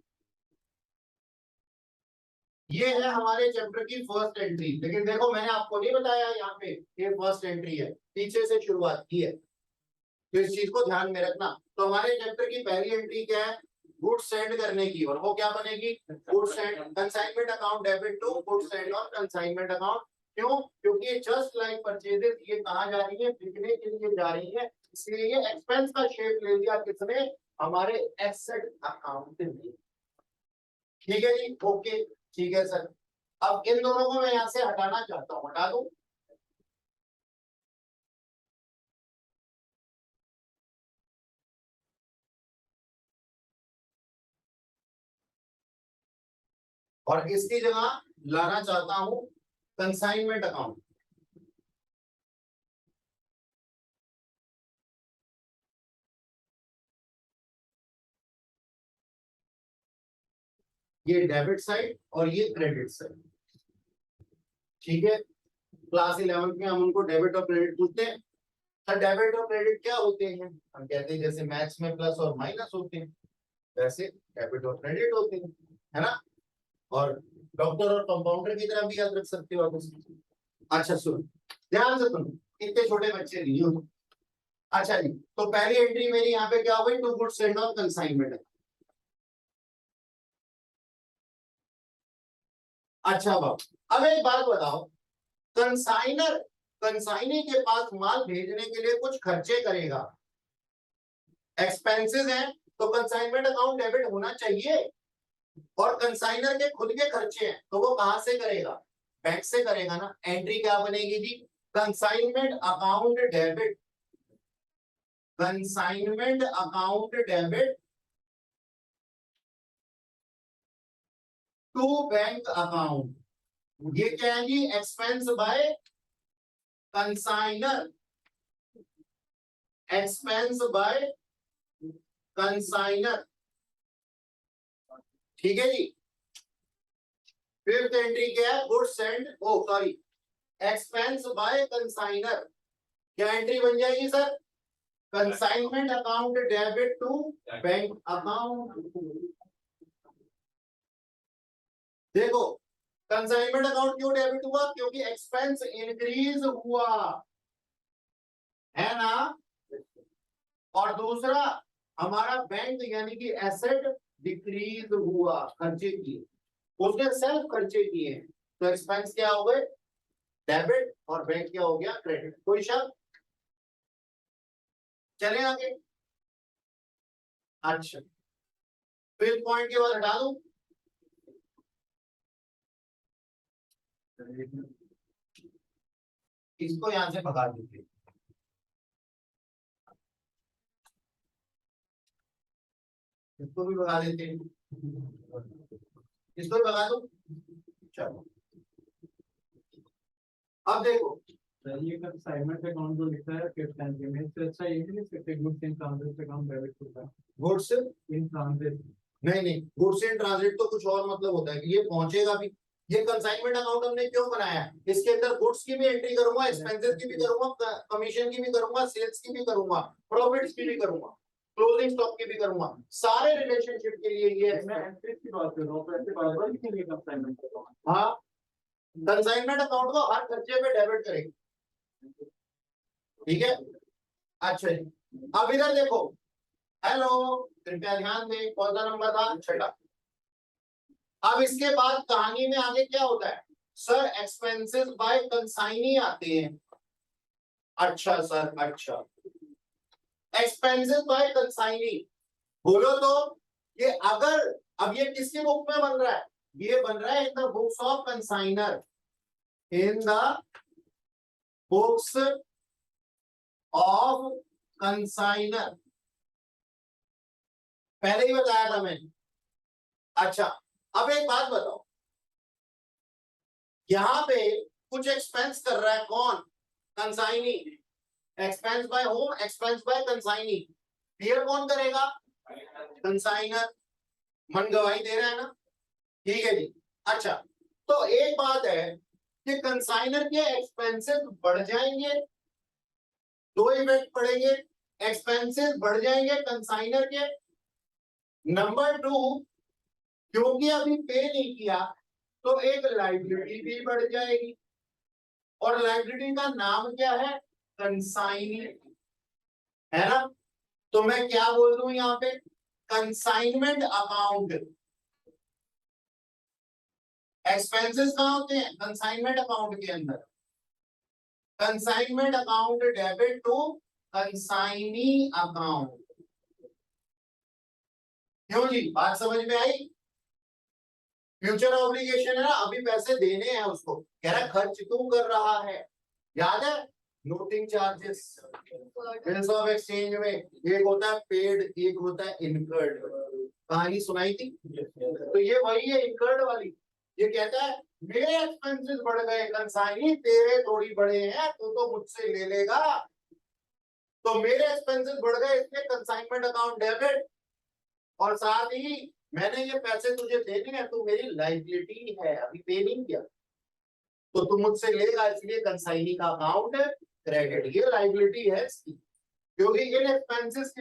ये है हमारे चैप्टर की फर्स्ट एंट्री। लेकिन देखो मैंने आपको नहीं बताया यहाँ पे ये फर्स्ट एंट्री है, पीछे से शुरुआत की है, तो इस चीज को ध्यान में रखना। तो हमारे चैप्टर की पहली एंट्री क्या है? गुड्स सेंड करने की, और वो क्या बनेगी? Goods send consignment account debit to goods send और कंसाइनमेंट अकाउंट। क्यों? क्योंकि ये जस्ट लाइक परचेजेस, ये कहाँ जा रही है? बिकने के लिए जा रही है, इसलिए ये एक्सपेंस का शेप ले लिया किसने? हमारे एसेट अकाउंट ने। ठीक है जी, ओके, ठीक है सर। अब इन दोनों को मैं यहाँ से हटाना चाहता हूँ, हटा दूं। और इसकी जगह लाना चाहता हूं कंसाइनमेंट अकाउंट। ये डेबिट साइड और ये क्रेडिट साइड, ठीक है। क्लास 11th में हम उनको डेबिट और क्रेडिट पूछते हैं। सर डेबिट और क्रेडिट क्या होते हैं? हम कहते हैं जैसे मैथ्स में प्लस और माइनस होते हैं, वैसे डेबिट और क्रेडिट होते हैं, है ना। और डॉक्टर और कंपाउंडर की तरह भी याद रख सकते हो आप उसको। अच्छा सुन, ध्यान से सुनो, इतने छोटे बच्चे नहीं हो। अच्छा जी, तो पहली एंट्री मेरी यहाँ पे क्या हो गई? To goods send on consignment. अच्छा बाब, अब एक बात बताओ, कंसाइनर कंसाइनी के पास माल भेजने के लिए कुछ खर्चे करेगा, एक्सपेंसेस हैं, तो कंसाइनमेंट अकाउंट डेबिट होना चाहिए। और कंसाइनर के खुद के खर्चे हैं, तो वो कहां से करेगा? बैंक से करेगा ना। एंट्री क्या बनेगी जी? Consignment account debit, consignment account debit to bank account. ये क्या है जी? Expense by consigner, expense by consigner, ठीक है जी। फिफ्थ एंट्री क्या है? Goods send, oh sorry, expense by consigner. क्या एंट्री बन जाएगी sir? Consignment account debit to bank account. देखो, कंसाइनमेंट अकाउंट क्यों डेबिट हुआ? क्योंकि एक्सपेंस इंक्रीज हुआ, है ना। और दूसरा, हमारा बैंक यानी कि एसेट डिक्रीज हुआ, खर्चे किए, उसने सेल्फ खर्चे किए, तो एक्सपेंस क्या हो गए? डेबिट, और बैंक क्या हो गया? क्रेडिट। कोई शक? चले आगे। अच्छा, फिफ्थ पॉइंट के बाद हटा दूं। इसको यहां से भगा दीजिए, इसको भी भगा देते हैं, इसको भी भगा दो। चलो, अब देखो, ये कंसाइनमेंट अकाउंट जो लिखा है फिफ्थ एंट्री में, इससे अच्छा ये नहीं लिख सकते goods in transit account debit होता है। गुड्स इन ट्रांजिट नहीं नहीं, गुड्स इन ट्रांजिट तो कुछ और मतलब होता है कि ये पहुंचेगा भी। ये कंसाइनमेंट अकाउंट हमने क्यों बनाया है? इसके अंदर गुड्स की भी एंट्री करूंगा, एक्सपेंसेस की भी करूंगा, कमीशन की भी करूंगा, सेल्स की भी करूंगा, प्रॉफिट्स की भी करूंगा, क्लोजिंग स्टॉक की भी करूंगा, सारे रिलेशनशिप के लिए ये मैं एंट्रीज की बात कर रहा हूँ, तो ऐसे बार-बार लिखेंगे कंसाइनमेंट अकाउंट। हाँ, कंसाइनमेंट अकाउंट को हर खर्चे पे डेबिट करेंगे, ठीक है। अच्छा जी, अब इधर देखो, हेलो, कृपया ध्यान दें, कौन सा नंबर था? छठा। अब इसके बाद कहानी में आगे क्या होता है? सर एक्सपेंसेस बाय कंसाइनी आते हैं। अच्छा सर, अच्छा, एक्सपेंसेस बाय कंसाइनी बोलो तो ये अगर, अब ये किसकी बुक में बन रहा है? ये बन रहा है in the books of consignor, in the books of consignor, पहले ही बताया था मैंने। अच्छा, अब एक बात बताओ, यहां पे कुछ एक्सपेंस कर रहा है कौन? Consignee. Expense by home, expense by consignee, clear कौन करेगा? कंसाइनर। मन गवाही दे रहा है ना, ठीक है जी। अच्छा, तो एक बात है कि कंसाइनर के एक्सपेंसेस बढ़ जाएंगे, दो इफेक्ट पड़ेंगे, एक्सपेंसेस बढ़ जाएंगे कंसाइनर के। नंबर टू, क्योंकि अभी पे नहीं किया तो एक लाइबिलिटी भी बढ़ जाएगी, और लाइबिलिटी का नाम क्या है? कंसाइनी, है ना। तो मैं क्या बोल दूं यहाँ पे? Consignment account. एक्सपेंसेस कहाँ होते हैं? कंसाइनमेंट अकाउंट के अंदर। Consignment account debit to consignee account. क्यों जी, बात समझ में आई? फ्यूचर ऑब्लिगेशन है ना, अभी पैसे देने हैं उसको, कह रहा है खर्च तू कर रहा है, याद है। Noting charges bills of exchange में एक होता है पेड, एक होता है इनकर्ड, कहानी सुनाई थी। तो ये वही है इनकर्ड वाली। ये कहता है मेरे एक्सपेंसेस बढ़ गए कंसाइनी, तेरे थोड़ी बढ़े हैं, तू तो मुझसे ले लेगा। तो मेरे एक्सपेंसेस बढ़ गए इसलिए कंसाइनमेंट अकाउंट डेबिट, और साथ ही मैंने ये पैसे तुझे देने हैं, तू मेरी लायबिलिटी है, अभी पे नहीं किया तो तू मुझसे लेगा, इसलिए कंसाइनी का अकाउंट क्रेडिट। ये लायबिलिटी है इसकी, क्योंकि इन एक्सपेंसेस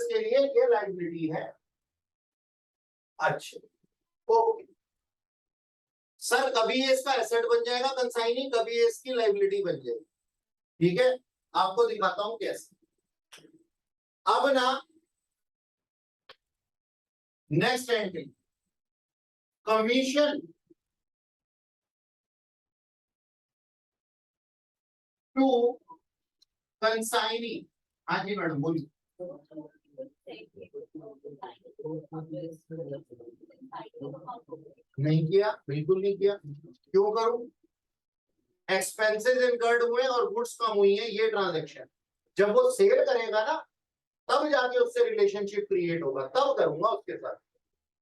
के लिए ये लायबिलिटी है। अच्छा ओके सर, कभी ये इसका एसेट बन जाएगा कंसाइनी, कभी ये इसकी लायबिलिटी बन जाएगी। ठीक है, आपको दिखाता हूं कैसे। अब ना next entry, commission to consignee. हाँ जी मैडम बोलिए। नहीं किया, बिल्कुल नहीं किया। क्यों करूं? एक्सपेंसेस इनकर्ड हुए और गुड्स कम हुई है, ये ट्रांजैक्शन जब वो सेल करेगा ना, तब जाके उससे रिलेशनशिप क्रिएट होगा, तब करूंगा उसके साथ।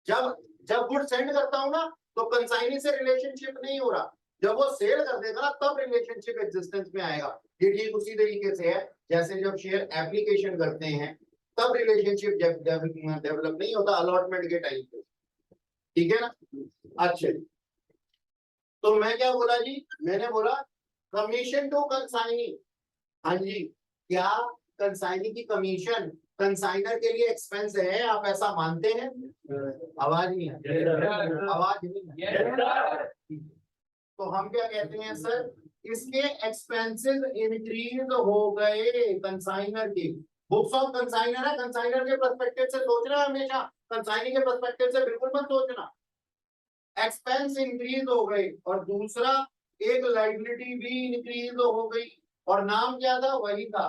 जब जब गुड सेंड करता हूं ना, तो कंसाइनी से रिलेशनशिप नहीं हो रहा, जब वो सेल कर देगा ना, तब रिलेशनशिप एग्जिस्टेंस में आएगा। ये ठीक उसी तरीके से है जैसे जब शेयर एप्लीकेशन करते हैं, तब रिलेशनशिप डेवलप नहीं होता अलॉटमेंट के टाइम पे। ठीक है ना? अच्छा, तो मैं क्या बोला जी, मैंने बोला कमीशन टू कंसाइनी। हाँ जी, क्या कंसाइनी की कमीशन कंसाइनर के लिए एक्सपेंस है, आप ऐसा मानते हैं? आवाज नहीं है, आवाज नहीं है। तो हम क्या कहते हैं सर, इसके एक्सपेंसेस इंक्रीज हो गए कंसाइनर के। बुक्स ऑफ कंसाइनर है, कंसाइनर के पर्सपेक्टिव से सोचना हमेशा, कंसाइनी के पर्सपेक्टिव से बिल्कुल मत सोचना। एक्सपेंस इंक्रीज हो गए, और दूसरा एक लायबिलिटी भी इंक्रीज हो गई, और नाम क्या था? वही था,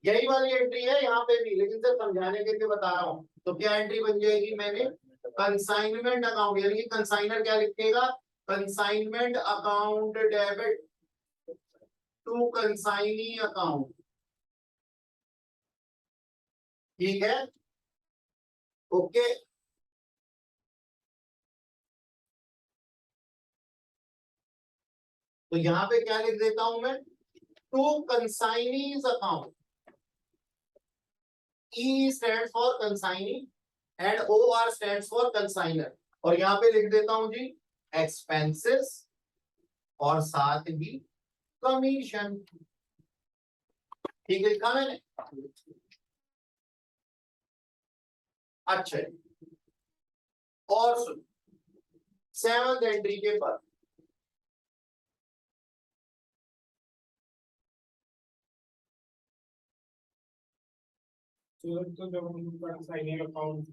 यही वाली एंट्री है यहाँ पे भी, लेकिन सिर्फ समझाने के लिए बता रहा हूँ। तो क्या एंट्री बन जाएगी? मैंने कंसाइनमेंट अकाउंट, यानी कि कंसाइनर क्या लिखेगा? Consignment account debit to consignee account. ठीक है, ओके। तो यहाँ पे क्या लिख देता हूं मैं? To consignee's account. E stands for consignee and OR stands for consigner, और यहाँ पे लिख देता हूं जी एक्सपेंसेस और साथ ही कमीशन। ठीक है, लिखा मैंने। अच्छा, और सुन, 7th एंट्री के बाद तो जब हम कंसाइनिंग अकाउंट,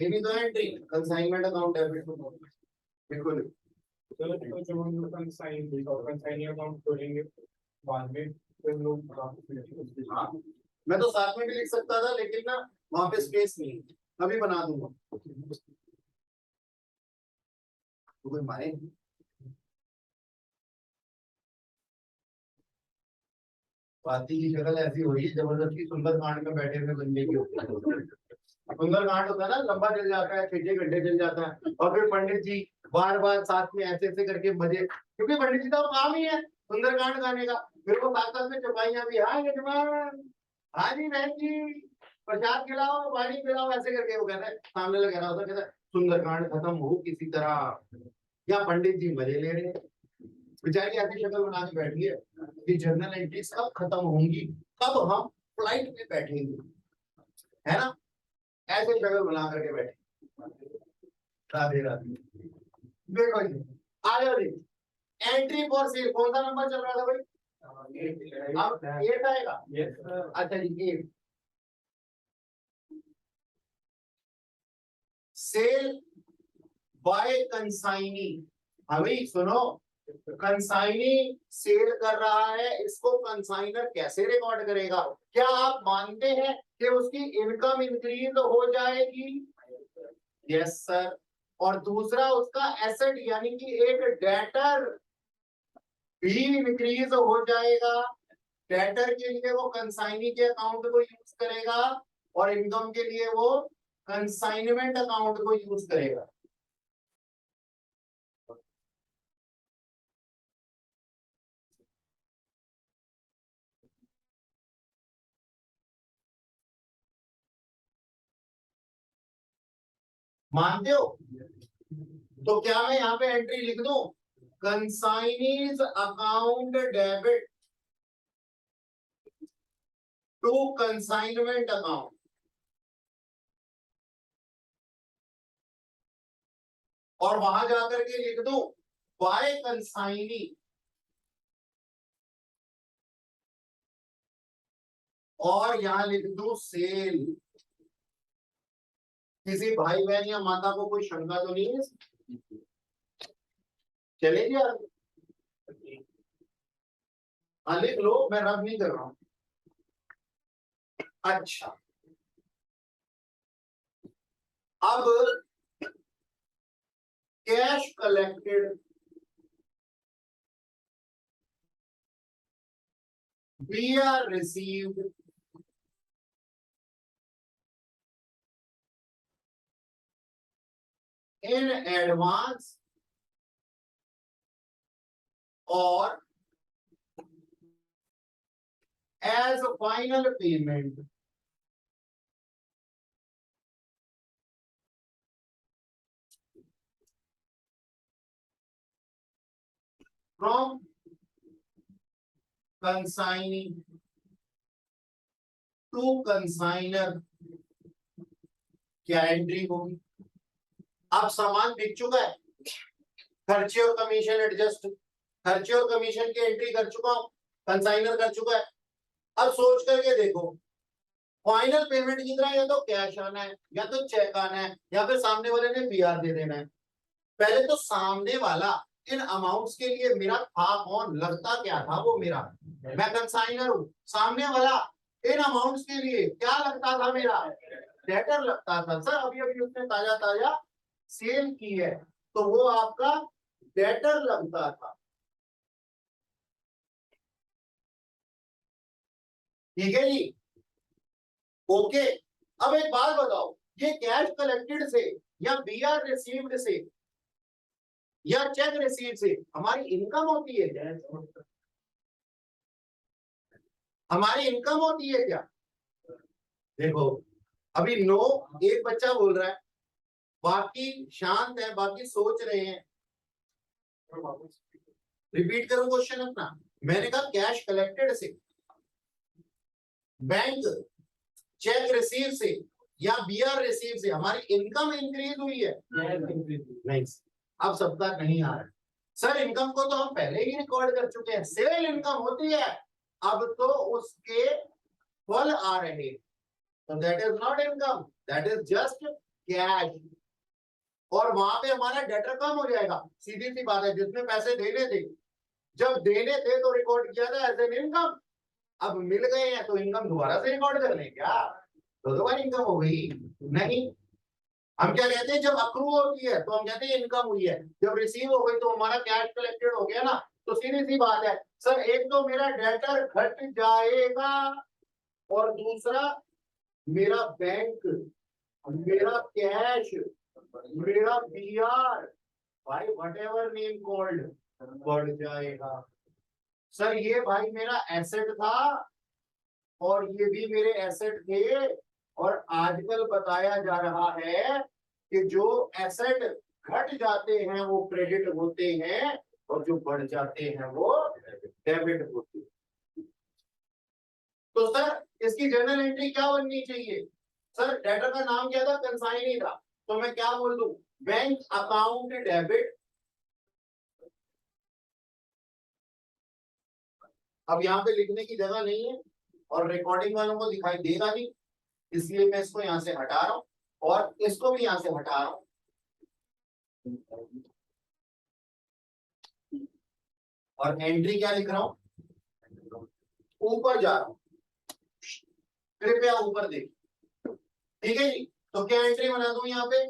ये भी तो एंट्री कंसाइनमेंट अकाउंट डेबिट, बिल्कुल। तो जब हम कंसाइनिंग अकाउंट खोलेंगे बाद में, फिर लोग हाँ, मैं तो साथ में भी लिख सकता था, लेकिन ना वहां पे स्पेस नहीं है, अभी बना दूंगा। तो कोई मारे पाती की शक्ल ऐसी हो रही है जबरदस्ती सुंदरकांड में बैठे हुए बंदे की होती है। सुंदरकांड होता है ना, लंबा चल जाता है, 6 घंटे चल जाता है, और फिर पंडित जी बार बार साथ में ऐसे ऐसे करके मजे, क्योंकि पंडित जी का काम ही है सुंदरकांड गाने का, फिर वो साथ साथ में चौपाइयां भी, हाँ यजमान, हाँ जी बहन जी, प्रसाद खिलाओ, पानी पिलाओ, ऐसे करके वो कहता है, सामने लगा रहा होता, कहता है सुंदरकांड खत्म हो किसी तरह, या पंडित जी मजे ले रहे हैं। बेचारी ऐसी शक्ल बना के बैठी है कि जर्नल एंट्रीज कब खत्म होंगी, कब हम फ्लाइट में बैठेंगे, है ना? ऐसे शक्ल बना करके बैठे। राधे राधे। देखो जी, आ जाओ जी, एंट्री फॉर सेल कौन सा नंबर चल रहा था भाई? अब 8 आएगा। अच्छा जी, 8 सेल बाय कंसाइनी। अभी सुनो, कंसाइनी सेल कर रहा है, इसको कंसाइनर कैसे रिकॉर्ड करेगा? क्या आप मानते हैं कि उसकी इनकम इंक्रीज हो जाएगी? Yes sir. और दूसरा उसका एसेट यानी कि एक डेटर भी इंक्रीज हो जाएगा। डेटर के लिए वो कंसाइनी के अकाउंट को यूज करेगा और इनकम के लिए वो कंसाइनमेंट अकाउंट को यूज करेगा। मानते हो? तो क्या मैं यहाँ पे एंट्री लिख दूं, consignee's account debit to consignment account, और वहां जाकर के लिख दूं बाय कंसाइनी, और यहां लिख दूं सेल। किसी भाई बहन या माता को कोई शंका तो नहीं है? चलेगी यार, हाँ लिख लो, मैं रब नहीं कर रहा हूं। अच्छा, अब cash collected we are received in advance or as a final payment from consignee to consigner। क्या एंट्री होगी? अब सामान बिक चुका है, खर्चे और कमीशन एडजस्ट, खर्चे और कमीशन की एंट्री कर चुका हूं, कंसाइनर कर चुका है। अब सोच करके देखो, फाइनल पेमेंट की तरह या तो कैश आना है या तो चेक आना है या फिर सामने वाले ने बीआर दे देना है। पहले तो सामने वाला इन अमाउंट्स के लिए मेरा था कौन, लगता क्या था वो मेरा, मैं कंसाइनर हूं। सामने वाला इन अमाउंट्स के लिए क्या लगता था मेरा, डेटर लगता था। सर अभी अभी उसने ताजा ताजा सेल की है तो वो आपका डेटर लगता था। ठीक है जी, ओके। अब एक बात बताओ, ये कैश कलेक्टेड से या बीआर रिसीव्ड से या चेक रिसीव से हमारी इनकम होती है क्या? हमारी इनकम होती है क्या? देखो अभी नो एक बच्चा बोल रहा है, बाकी शांत है, बाकी सोच रहे हैं। रिपीट करूं क्वेश्चन अपना, मैंने कहा कैश कलेक्टेड से, बैंक चेक रिसीव से या बीआर रिसीव से हमारी इनकम इंक्रीज हुई है? नहीं, अब सबका नहीं आ रहा है। सर इनकम को तो हम पहले ही रिकॉर्ड कर चुके हैं, सेल इनकम होती है, अब तो उसके फल आ रहे, तो that is not income, that is just cash. और वहां पे हमारा डेटर कम हो जाएगा, सीधी सी बात है। जिसने पैसे देने थे, जब देने थे तो रिकॉर्ड किया था एज एन इनकम, अब मिल गए हैं तो इनकम दोबारा से रिकॉर्ड कर लें क्या? दो बार इनकम हो गई? नहीं, हम क्या कहते हैं, जब अक्रू होती है तो हम कहते हैं इनकम हुई है, जब रिसीव हो गई तो हमारा कैश कलेक्टेड हो गया ना। तो सीधी सी बात है सर, एक तो मेरा डेटर घट जाएगा और दूसरा मेरा बैंक, मेरा कैश, मेरा बीआर, भाई वट एवर नेम कॉल्ड, बढ़ जाएगा। सर ये भाई मेरा एसेट था और ये भी मेरे एसेट थे, और आजकल बताया जा रहा है कि जो एसेट घट जाते हैं वो क्रेडिट होते हैं और जो बढ़ जाते हैं वो डेबिट होते हैं। तो सर इसकी जर्नल एंट्री क्या बननी चाहिए? सर डेटर का नाम क्या था, कंसाइनी था, तो मैं क्या बोल दूं, बैंक अकाउंट डेबिट। अब यहाँ पे लिखने की जगह नहीं है और रिकॉर्डिंग वालों को दिखाई देगा नहीं, इसलिए मैं इसको यहां से हटा रहा हूं और इसको भी यहां से हटा रहा हूं। और एंट्री क्या लिख रहा हूं, ऊपर जा रहा हूं, कृपया ऊपर देखिए। ठीक है जी, तो क्या एंट्री बना दूं यहाँ पे,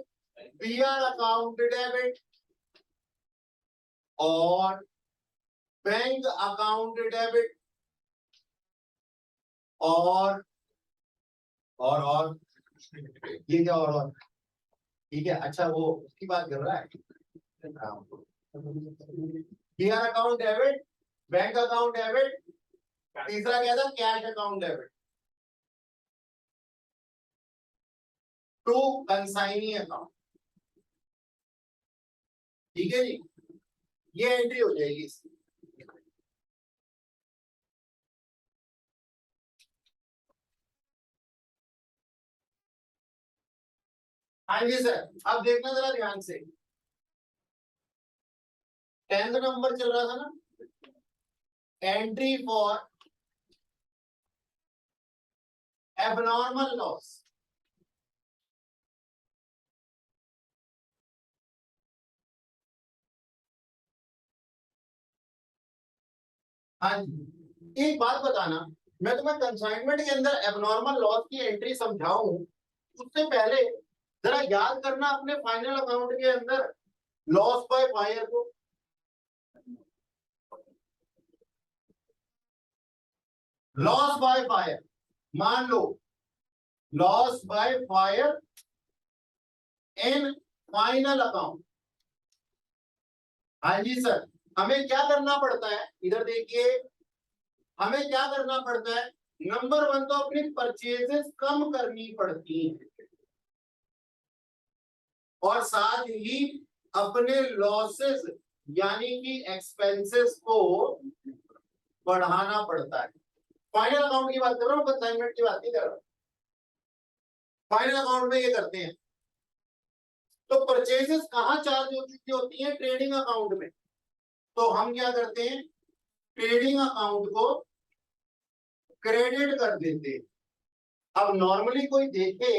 पीआर अकाउंट डेबिट और बैंक अकाउंट डेबिट और ये क्या और ठीक है। अच्छा वो उसकी बात कर रहा है, PR account debit, bank account debit, तीसरा क्या था, cash account debit to consignee account. ठीक है जी, ये एंट्री हो जाएगी इसकी। हाँ जी सर, अब देखना जरा ध्यान से, 10th नंबर चल रहा था ना, एंट्री फॉर एबनॉर्मल लॉस। हाँ जी, एक बात बताना, मैं तुम्हें कंसाइनमेंट के अंदर एबनॉर्मल लॉस की एंट्री समझाऊं उससे पहले जरा याद करना अपने फाइनल अकाउंट के अंदर लॉस बाय फायर को। लॉस बाय फायर, मान लो loss by fire in final account. हाँ जी सर, हमें क्या करना पड़ता है, इधर देखिए, हमें क्या करना पड़ता है, नंबर 1 तो अपनी परचेजेस कम करनी पड़ती हैं और साथ ही अपने लॉसेस यानी कि एक्सपेंसेस को बढ़ाना पड़ता है। फाइनल अकाउंट की बात कर रहा हूं, कंसाइनमेंट की बात नहीं कर रहा। फाइनल अकाउंट में ये करते हैं, तो परचेजेस कहां चार्ज हो चुकी होती है, ट्रेडिंग अकाउंट में। तो हम क्या करते हैं, ट्रेडिंग अकाउंट को क्रेडिट कर देते हैं। अब नॉर्मली कोई देखे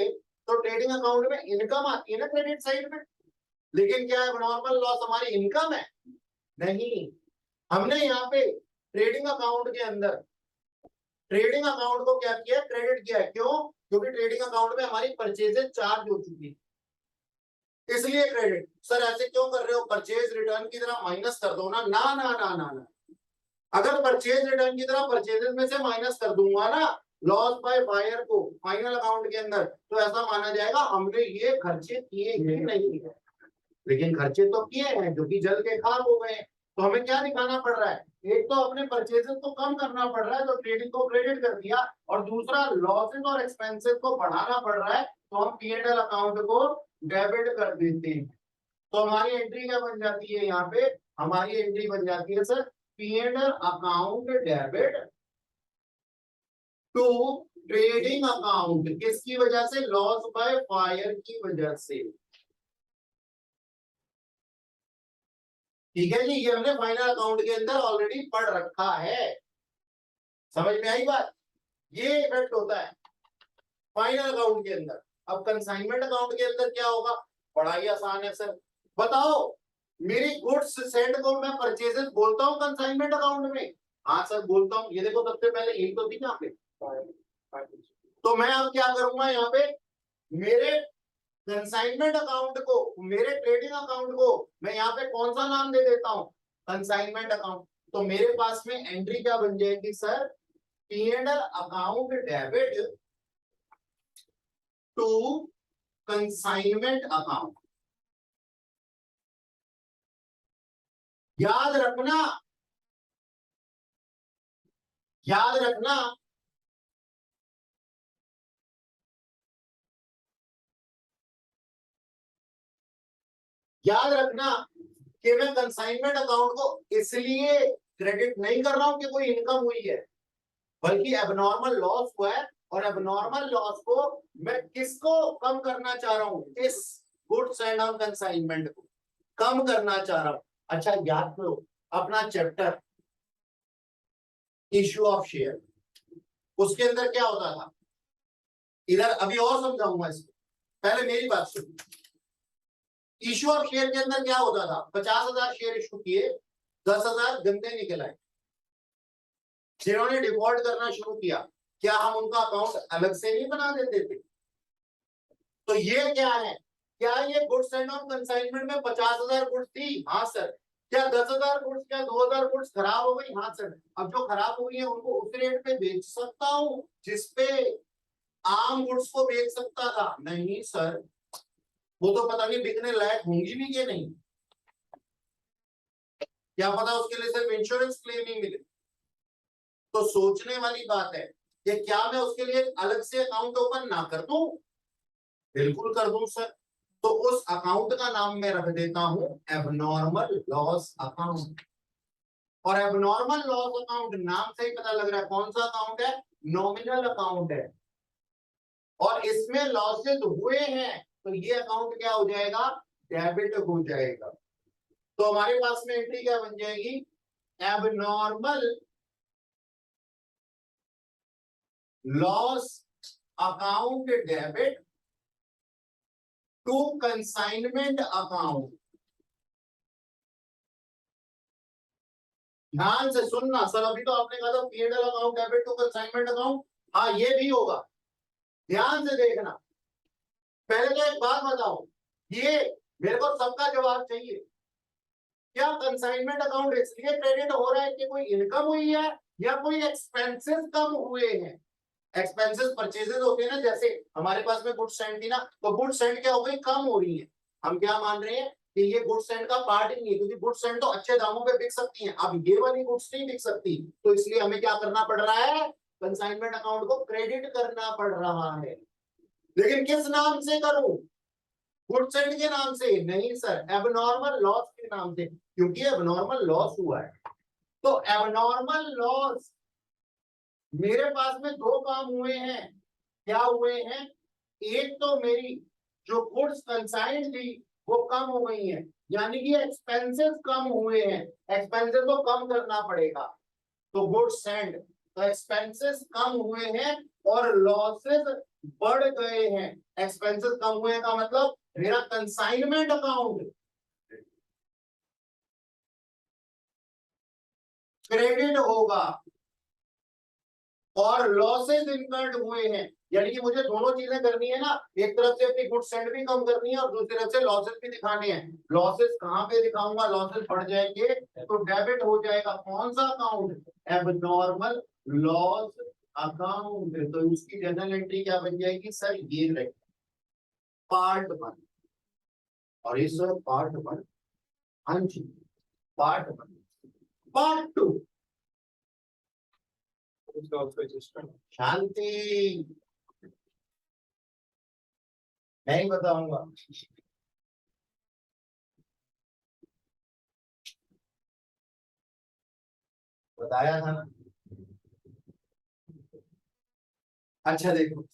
तो ट्रेडिंग अकाउंट में इनकम आती है ना क्रेडिट साइड में, लेकिन क्या नॉर्मल लॉस हमारी इनकम है? नहीं, हमने यहाँ पे ट्रेडिंग अकाउंट के अंदर ट्रेडिंग अकाउंट को क्या किया, क्रेडिट किया है। क्यों? क्योंकि ट्रेडिंग अकाउंट में हमारी परचेजेस चार्ज हो चुकी है, इसलिए क्रेडिट। सर ऐसे क्यों कर रहे हो, परचेज रिटर्न की तरह माइनस कर दो ना। ना ना ना ना ना, अगर परचेज रिटर्न की तरह परचेजेस में से माइनस कर दूंगा ना लॉस बाय फायर को फाइनल अकाउंट के अंदर, तो ऐसा माना जाएगा हमने ये खर्चे किए ही नहीं है। लेकिन खर्चे तो किए हैं जो कि जल के खाक हो गए। तो हमें क्या दिखाना पड़ रहा है, एक तो अपने परचेजेस को कम करना पड़ रहा है तो ट्रेडिंग को क्रेडिट कर दिया, और दूसरा लॉसेस और एक्सपेंसेस को बढ़ाना पड़ रहा है तो हम P&L अकाउंट को डेबिट कर देते हैं। तो हमारी एंट्री क्या बन जाती है, यहाँ पे हमारी एंट्री बन जाती है sir P&L account debit to trading account. किसकी वजह से, लॉस बाय फायर की वजह से। ठीक है जी, ये हमने फाइनल अकाउंट के अंदर ऑलरेडी पढ़ रखा है, समझ में आई बात। ये इफेक्ट होता है फाइनल अकाउंट के अंदर। अब कंसाइनमेंट अकाउंट के अंदर क्या होगा, बड़ा ही आसान है सर। बताओ, मेरी गुड्स सेंड को मैं परचेजेस बोलता हूँ कंसाइनमेंट अकाउंट में? हाँ सर बोलता हूँ। ये देखो सबसे पहले यही तो थी यहाँ पे। तो मैं अब क्या करूंगा, यहाँ पे मेरे कंसाइनमेंट अकाउंट को, मेरे ट्रेडिंग अकाउंट को मैं यहाँ पे कौन सा नाम दे देता हूँ, कंसाइनमेंट अकाउंट। तो मेरे पास में एंट्री क्या बन जाएगी sir, P&L account debit to consignment account. याद रखना, याद रखना, याद रखना कि मैं कंसाइनमेंट अकाउंट को इसलिए क्रेडिट नहीं कर रहा हूं कि कोई इनकम हुई है, बल्कि एबनॉर्मल लॉस हुआ है। और एबनॉर्मल लॉस को मैं किसको कम करना चाह रहा हूं, इस गुड्स एंड ऑन कंसाइनमेंट को कम करना चाह रहा हूं। अच्छा याद करो अपना चैप्टर इश्यू ऑफ शेयर, उसके अंदर क्या होता था, इधर अभी और समझाऊंगा इसको, पहले मेरी बात सुनो। इश्यू ऑफ शेयर के अंदर क्या होता था, 50,000 शेयर इशू किए, 10,000 गंदे निकल आए। जिन्होंने डिफॉल्ट करना शुरू किया, क्या हम उनका अकाउंट अलग से नहीं बना देते थे? तो ये क्या है, क्या ये गुड्स एंड ऑन कंसाइनमेंट में 50,000 गुड्स थी? हाँ सर। क्या 10,000 गुड्स, क्या 2,000 गुड्स खराब हो गई? हाँ सर। अब जो खराब हो गई है उनको उस रेट पे बेच सकता हूँ जिसपे आम गुड्स को बेच सकता था? नहीं सर, वो तो पता नहीं बिकने लायक होंगी भी कि नहीं, क्या पता उसके लिए सिर्फ इंश्योरेंस क्लेम ही मिले। तो सोचने वाली बात है कि क्या मैं उसके लिए अलग से अकाउंट ओपन ना कर दूं? बिल्कुल कर दूं सर। तो उस अकाउंट का नाम मैं रख देता हूं एबनॉर्मल लॉस अकाउंट। और एबनॉर्मल लॉस अकाउंट नाम से ही पता लग रहा है कौन सा अकाउंट है, नॉमिनल अकाउंट है। और इसमें लॉसेस हुए हैं तो ये अकाउंट क्या हो जाएगा, डेबिट हो जाएगा। तो हमारे पास में एंट्री क्या बन जाएगी, abnormal loss account debit to consignment account. ध्यान से सुनना सर, अभी तो आपने कहा था P&L account debit to consignment account, हाँ ये भी होगा, ध्यान से देखना। पहले तो एक बात बताओ, ये मेरे को सबका जवाब चाहिए, क्या कंसाइनमेंट अकाउंट इसलिए क्रेडिट हो रहा है कि कोई इनकम हुई है या कोई एक्सपेंसेस कम हुए हैं? एक्सपेंसेस परचेजेस होते हैं ना, जैसे हमारे पास में गुड्स सेंड थी ना, तो गुड्स सेंड क्या हो गई, कम हो रही है। हम क्या मान रहे हैं कि ये गुड्स सेंड का पार्ट ही नहीं है, क्योंकि गुड्स सेंड तो अच्छे दामों पे बिक सकती हैं, अब ये वाली गुड्स नहीं बिक सकती, तो इसलिए हमें क्या करना पड़ रहा है, कंसाइनमेंट अकाउंट को क्रेडिट करना पड़ रहा है। लेकिन किस नाम से करूं, गुड्स सेंड के नाम से नहीं सर, एबनॉर्मल लॉस के नाम से, क्योंकि एबनॉर्मल लॉस हुआ है। तो एबनॉर्मल लॉस, मेरे पास में दो काम हुए हैं, क्या हुए हैं, एक तो मेरी जो गुड्स कंसाइंड थी वो कम हो गई है, यानी कि एक्सपेंसेस कम हुए हैं, एक्सपेंसेस तो कम करना पड़ेगा, तो गुड्स सेंड, तो एक्सपेंसेस कम हुए हैं और लॉसेस बढ़ गए हैं। एक्सपेंसेस कम हुए का मतलब मेरा कंसाइनमेंट अकाउंट क्रेडिट होगा और लॉसेस इनकर्ड हुए हैं, यानी कि मुझे दोनों चीजें करनी है ना, एक तरफ से अपनी गुड्स सेंड भी कम करनी है और दूसरी तरफ से लॉसेस भी दिखाने हैं। लॉसेस कहां पे दिखाऊंगा, लॉसेस बढ़ जाएंगे तो डेबिट हो जाएगा कौन सा अकाउंट, एबनॉर्मल लॉस अकाउंट। तो उसकी जनरल एंट्री क्या बन जाएगी सर, ये रहे पार्ट 1, और इस पार्ट 1, हाँ जी पार्ट 1, पार्ट 2 शांति, नहीं बताऊंगा। बताया था ना। अच्छा देखो,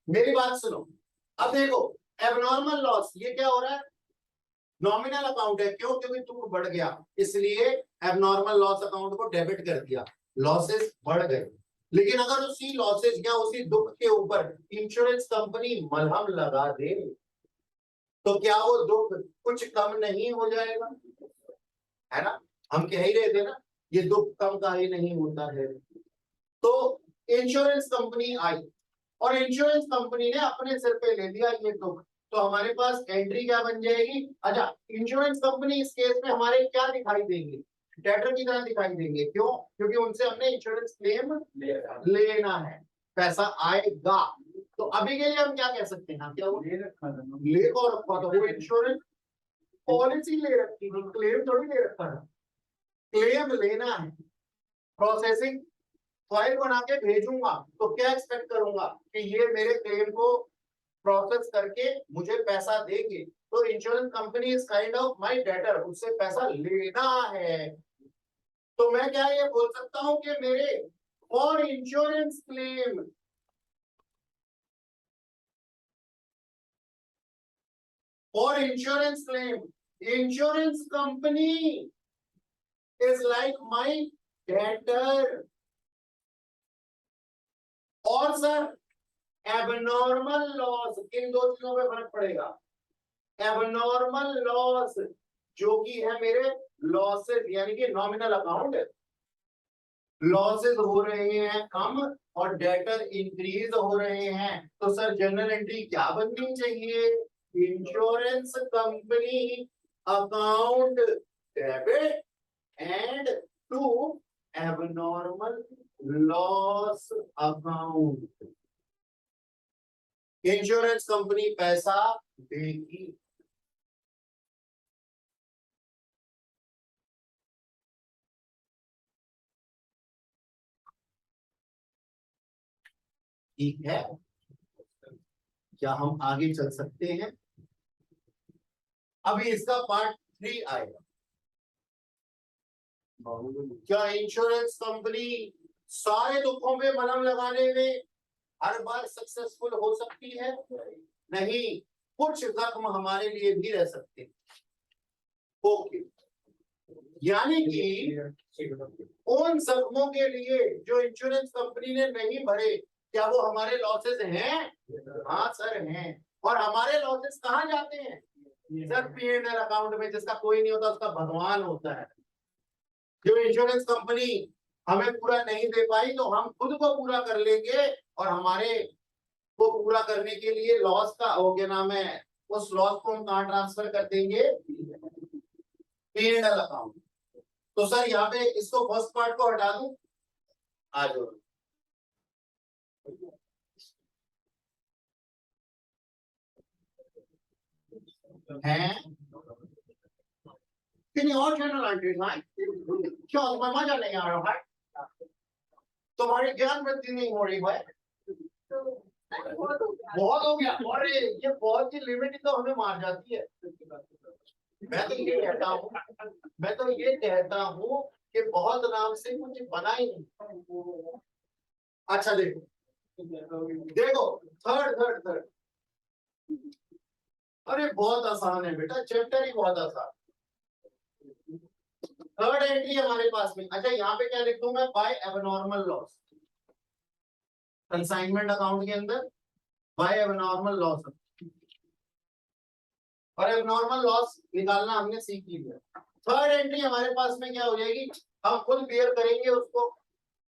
मेरी बात सुनो, अब देखो एबनॉर्मल लॉस ये क्या हो रहा है, नॉमिनल अकाउंट है, क्यों, क्योंकि टूट बढ़ गया, इसलिए एबनॉर्मल लॉस अकाउंट को डेबिट कर दिया, लॉसेस बढ़ गए। लेकिन अगर उसी लॉसेस या उसी दुख के ऊपर इंश्योरेंस कंपनी मलहम लगा दे तो क्या वो दुख कुछ कम नहीं हो जाएगा, है ना? हम कह ही रहे थे ना, ये दुख कम का ही नहीं होता है। तो इंश्योरेंस कंपनी आई और इंश्योरेंस कंपनी ने अपने सिर पे ले लिया ये दुख, तो हमारे पास एंट्री क्या बन जाएगी, अच्छा इंश्योरेंस कंपनी इस केस में हमारे क्या दिखाई देंगे, डेटर की तरह दिखाई देंगे, क्यों, क्योंकि उनसे हमने इंश्योरेंस क्लेम लेना है, पैसा आएगा। तो अभी के लिए हम क्या कह सकते हैं, क्या वो ले रखा था, ले को रखा था, वो इंश्योरेंस पॉलिसी ले रखी थी, क्लेम थोड़ी ले रखा था, क्लेम लेना है, प्रोसेसिंग फाइल बना के भेजूंगा, तो क्या एक्सपेक्ट करूंगा कि ये मेरे क्लेम को प्रोसेस करके मुझे पैसा देंगे, तो insurance company is kind of my debtor, उससे पैसा लेना है। तो मैं क्या ये बोल सकता हूं कि मेरे for insurance claim, for insurance claim insurance company is like my debtor. और सर एबनॉर्मल लॉस, इन दो चीजों पे फर्क पड़ेगा, एबनॉर्मल लॉस जो कि है मेरे लॉसेस, यानी कि नॉमिनल अकाउंट, लॉसेस हो रहे हैं कम और डेटर इंक्रीज हो रहे हैं, तो सर जनरल एंट्री क्या बननी चाहिए, insurance company account debit and to abnormal loss account. Insurance company पैसा देगी, ठीक है। क्या हम आगे चल सकते हैं? अभी इसका पार्ट 3 आएगा। क्या इंश्योरेंस कंपनी सारे दुखों पे मलहम लगाने में हर बार सक्सेसफुल हो सकती है? नहीं, कुछ जख्म हमारे लिए भी रह सकते हैं। ओके, यानी कि उन जख्मों के लिए जो इंश्योरेंस कंपनी ने नहीं भरे, क्या वो हमारे लॉसेस हैं? हाँ सर हैं। और हमारे लॉसेस कहाँ जाते हैं? सर P&L अकाउंट में, जिसका कोई नहीं होता उसका भगवान होता है। जो इंश्योरेंस कंपनी हमें पूरा नहीं दे पाई तो हम खुद को पूरा कर लेंगे, और हमारे को पूरा करने के लिए लॉस का हो गया नाम है, उस लॉस को हम कहाँ ट्रांसफर कर देंगे? P&L account. तो सर यहाँ पे इसको फर्स्ट पार्ट को हटा दूं, आ जाओ। हैं किन्हीं और चैनल एंट्री भाई, क्यों तुम्हें मजा नहीं आ रहा है? तुम्हारी ज्ञान वृद्धि नहीं हो रही भाई? बहुत हो गया। अरे ये बहुत की लिमिट तो हमें मार जाती है। मैं तो ये कहता हूँ कि बहुत नाम से कुछ बना ही नहीं। अच्छा देखो देखो, थर्ड अरे बहुत आसान है बेटा, चैप्टर ही बहुत आसान। थर्ड एंट्री हमारे पास में, अच्छा यहाँ पे क्या लिख दूं मैं? By abnormal loss. Consignment account के अंदर बाय एबनॉर्मल लॉस, और एबनॉर्मल लॉस निकालना हमने सीख लिया। थर्ड एंट्री हमारे पास में क्या हो जाएगी? हम खुद बेयर करेंगे उसको,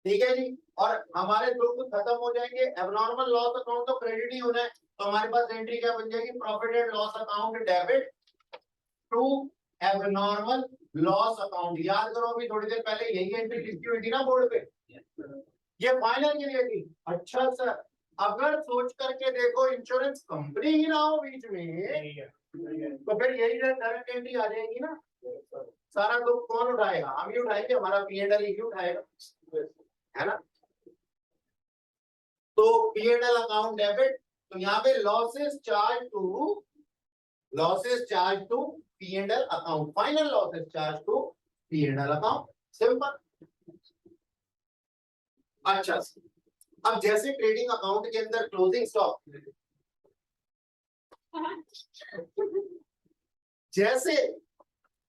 ठीक है जी, और हमारे दुख खत्म हो जाएंगे। एबनॉर्मल लॉस अकाउंट तो क्रेडिट ही होना है, तो हमारे पास एंट्री क्या बन जाएगी? Profit and loss account debit to abnormal loss account. याद करो, अभी थोड़ी देर पहले यही एंट्री लिखी हुई थी ना बोर्ड पे, ये फाइनल के लिए थी। अच्छा सर, अगर सोच करके देखो इंश्योरेंस कंपनी ही ना हो बीच में, तो फिर यही डायरेक्ट एंट्री आ जाएगी ना। सारा दुख कौन उठाएगा? हम ही उठाएंगे, हमारा P&L ही उठाएगा, है ना। तो P&L अकाउंट डेबिट, तो यहाँ पे losses charge to P&L account, final losses charge to P&L account, simple. अच्छा, अब जैसे ट्रेडिंग अकाउंट के अंदर क्लोजिंग स्टॉक, जैसे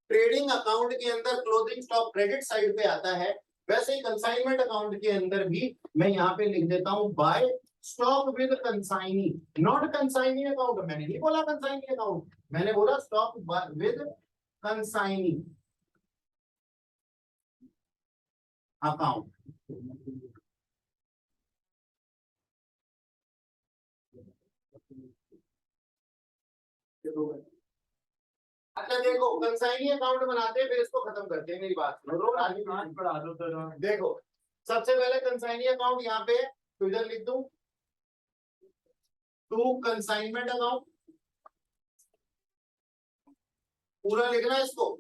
ट्रेडिंग अकाउंट के अंदर क्लोजिंग स्टॉक क्रेडिट साइड पे आता है, वैसे ही कंसाइनमेंट अकाउंट के अंदर भी मैं यहाँ पे लिख देता हूँ by stock with consignee, not consignee account. मैंने नहीं बोला कंसाइनी अकाउंट, मैंने बोला स्टॉक विद कंसाइनी अकाउंट। अच्छा देखो, कंसाइनी अकाउंट बनाते हैं फिर इसको खत्म करते हैं। मेरी बात सुनो, पढ़ा दो तो देखो सबसे पहले कंसाइनी अकाउंट यहाँ पे तो इधर लिख दूं टू कंसाइनमेंट अकाउंट, पूरा लिखना है इसको,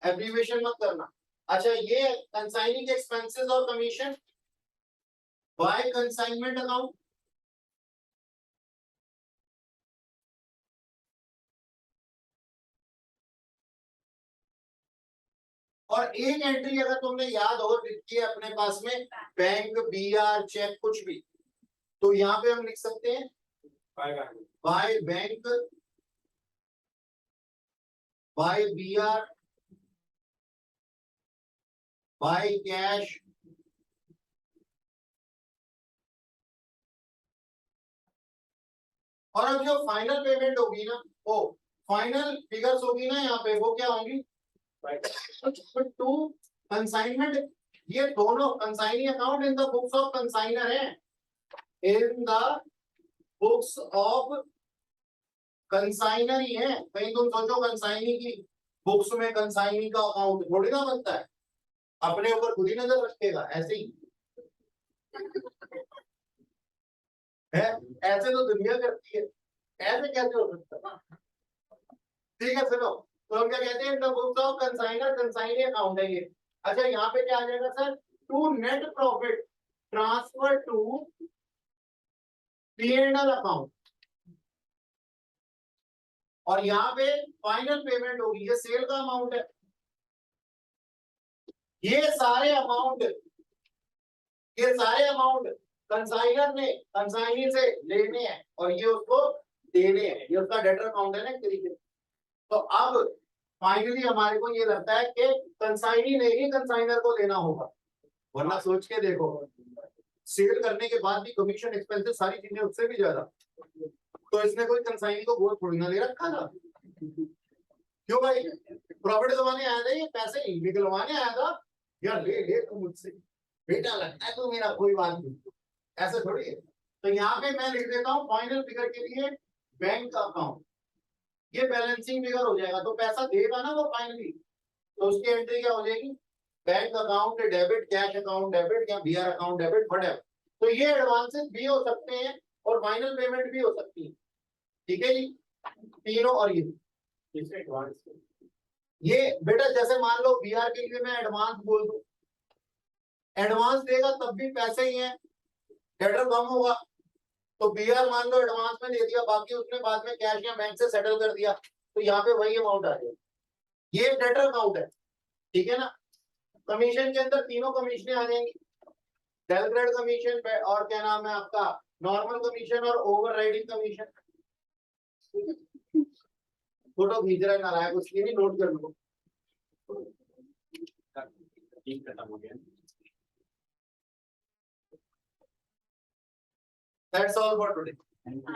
एब्रीविएशन मत करना। अच्छा, ये कंसाइनी के एक्सपेंसेस और कमीशन बाय कंसाइनमेंट अकाउंट, और एक एंट्री अगर तुमने याद हो लिखी है अपने पास में, बैंक BR चेक कुछ भी, तो यहाँ पे हम लिख सकते हैं by bank, by BR, by cash, और अब जो फाइनल पेमेंट होगी ना, वो फाइनल फिगर्स होगी ना यहाँ पे, वो क्या होंगी? To consignment. ये दोनों consignee account in the books of consigner है, in the books of consigner ही है। कहीं तुम सोचो कंसाइनी की बुक्स में कंसाइनी का अकाउंट थोड़ी ना बनता है, अपने ऊपर खुद ही नजर रखेगा ऐसे ही है। ऐसे तो दुनिया करती है, ऐसे कैसे हो सकता है? ठीक है सुनो, तो हम क्या कहते हैं, the books of consignor, consignee account है ये। अच्छा यहाँ पे क्या आ जाएगा sir, to net profit transfer to P&L account, और यहाँ पे फाइनल पेमेंट होगी, ये सेल का अमाउंट है। ये सारे अमाउंट कंसाइनर ने कंसाइनी से लेने हैं और ये उसको देने हैं, ये उसका डेटर अकाउंट है ना एक तरीके से। तो अब फाइनली हमारे को ये लगता है कि कंसाइनी ने ही कंसाइनर को देना होगा, वरना सोच के देखो सेल करने के बाद भी कमीशन एक्सपेंसेस सारी चीजें उससे भी ज्यादा, तो इसने कोई कंसाइनी को गोल थोड़ी ना ले रखा था। क्यों भाई, प्रॉफिट कमाने आया था, ये पैसे निकलवाने आया था, यार ले ले तू मुझसे, बेटा लगता है तू मेरा, कोई बात नहीं, ऐसे थोड़ी है। तो यहाँ पे मैं लिख देता हूँ फाइनल फिगर के लिए बैंक अकाउंट, ये बैलेंसिंग फिगर हो जाएगा। तो पैसा देगा ना वो फाइनली, तो उसकी एंट्री क्या हो जाएगी, bank account debit, cash account debit या बीआर अकाउंट डेबिट, व्हाटएवर। तो ये एडवांसेस भी हो सकते हैं और फाइनल पेमेंट भी हो सकती है, ठीक है जी, तीनों। और ये बेटा जैसे मान लो बीआर के लिए मैं एडवांस बोल दूं, एडवांस देगा तब भी पैसे ही हैं, डेटर कम होगा, तो बीआर मान लो एडवांस में दे दिया, बाकी उसने बाद में कैश या बैंक से सेटल कर दिया, तो यहाँ पे वही अमाउंट आ जाएगा, ये डेटर अकाउंट है, ठीक है ना। कमीशन के अंदर तीनों कमीशनें आ जाएंगी, डेलग्रेड कमीशन और क्या नाम है आपका नॉर्मल कमीशन और ओवरराइडिंग कमीशन। फोटो खींच रहा है नारायण, उसकी नहीं, नोट कर लो। खत्म हो गया। That's all for today.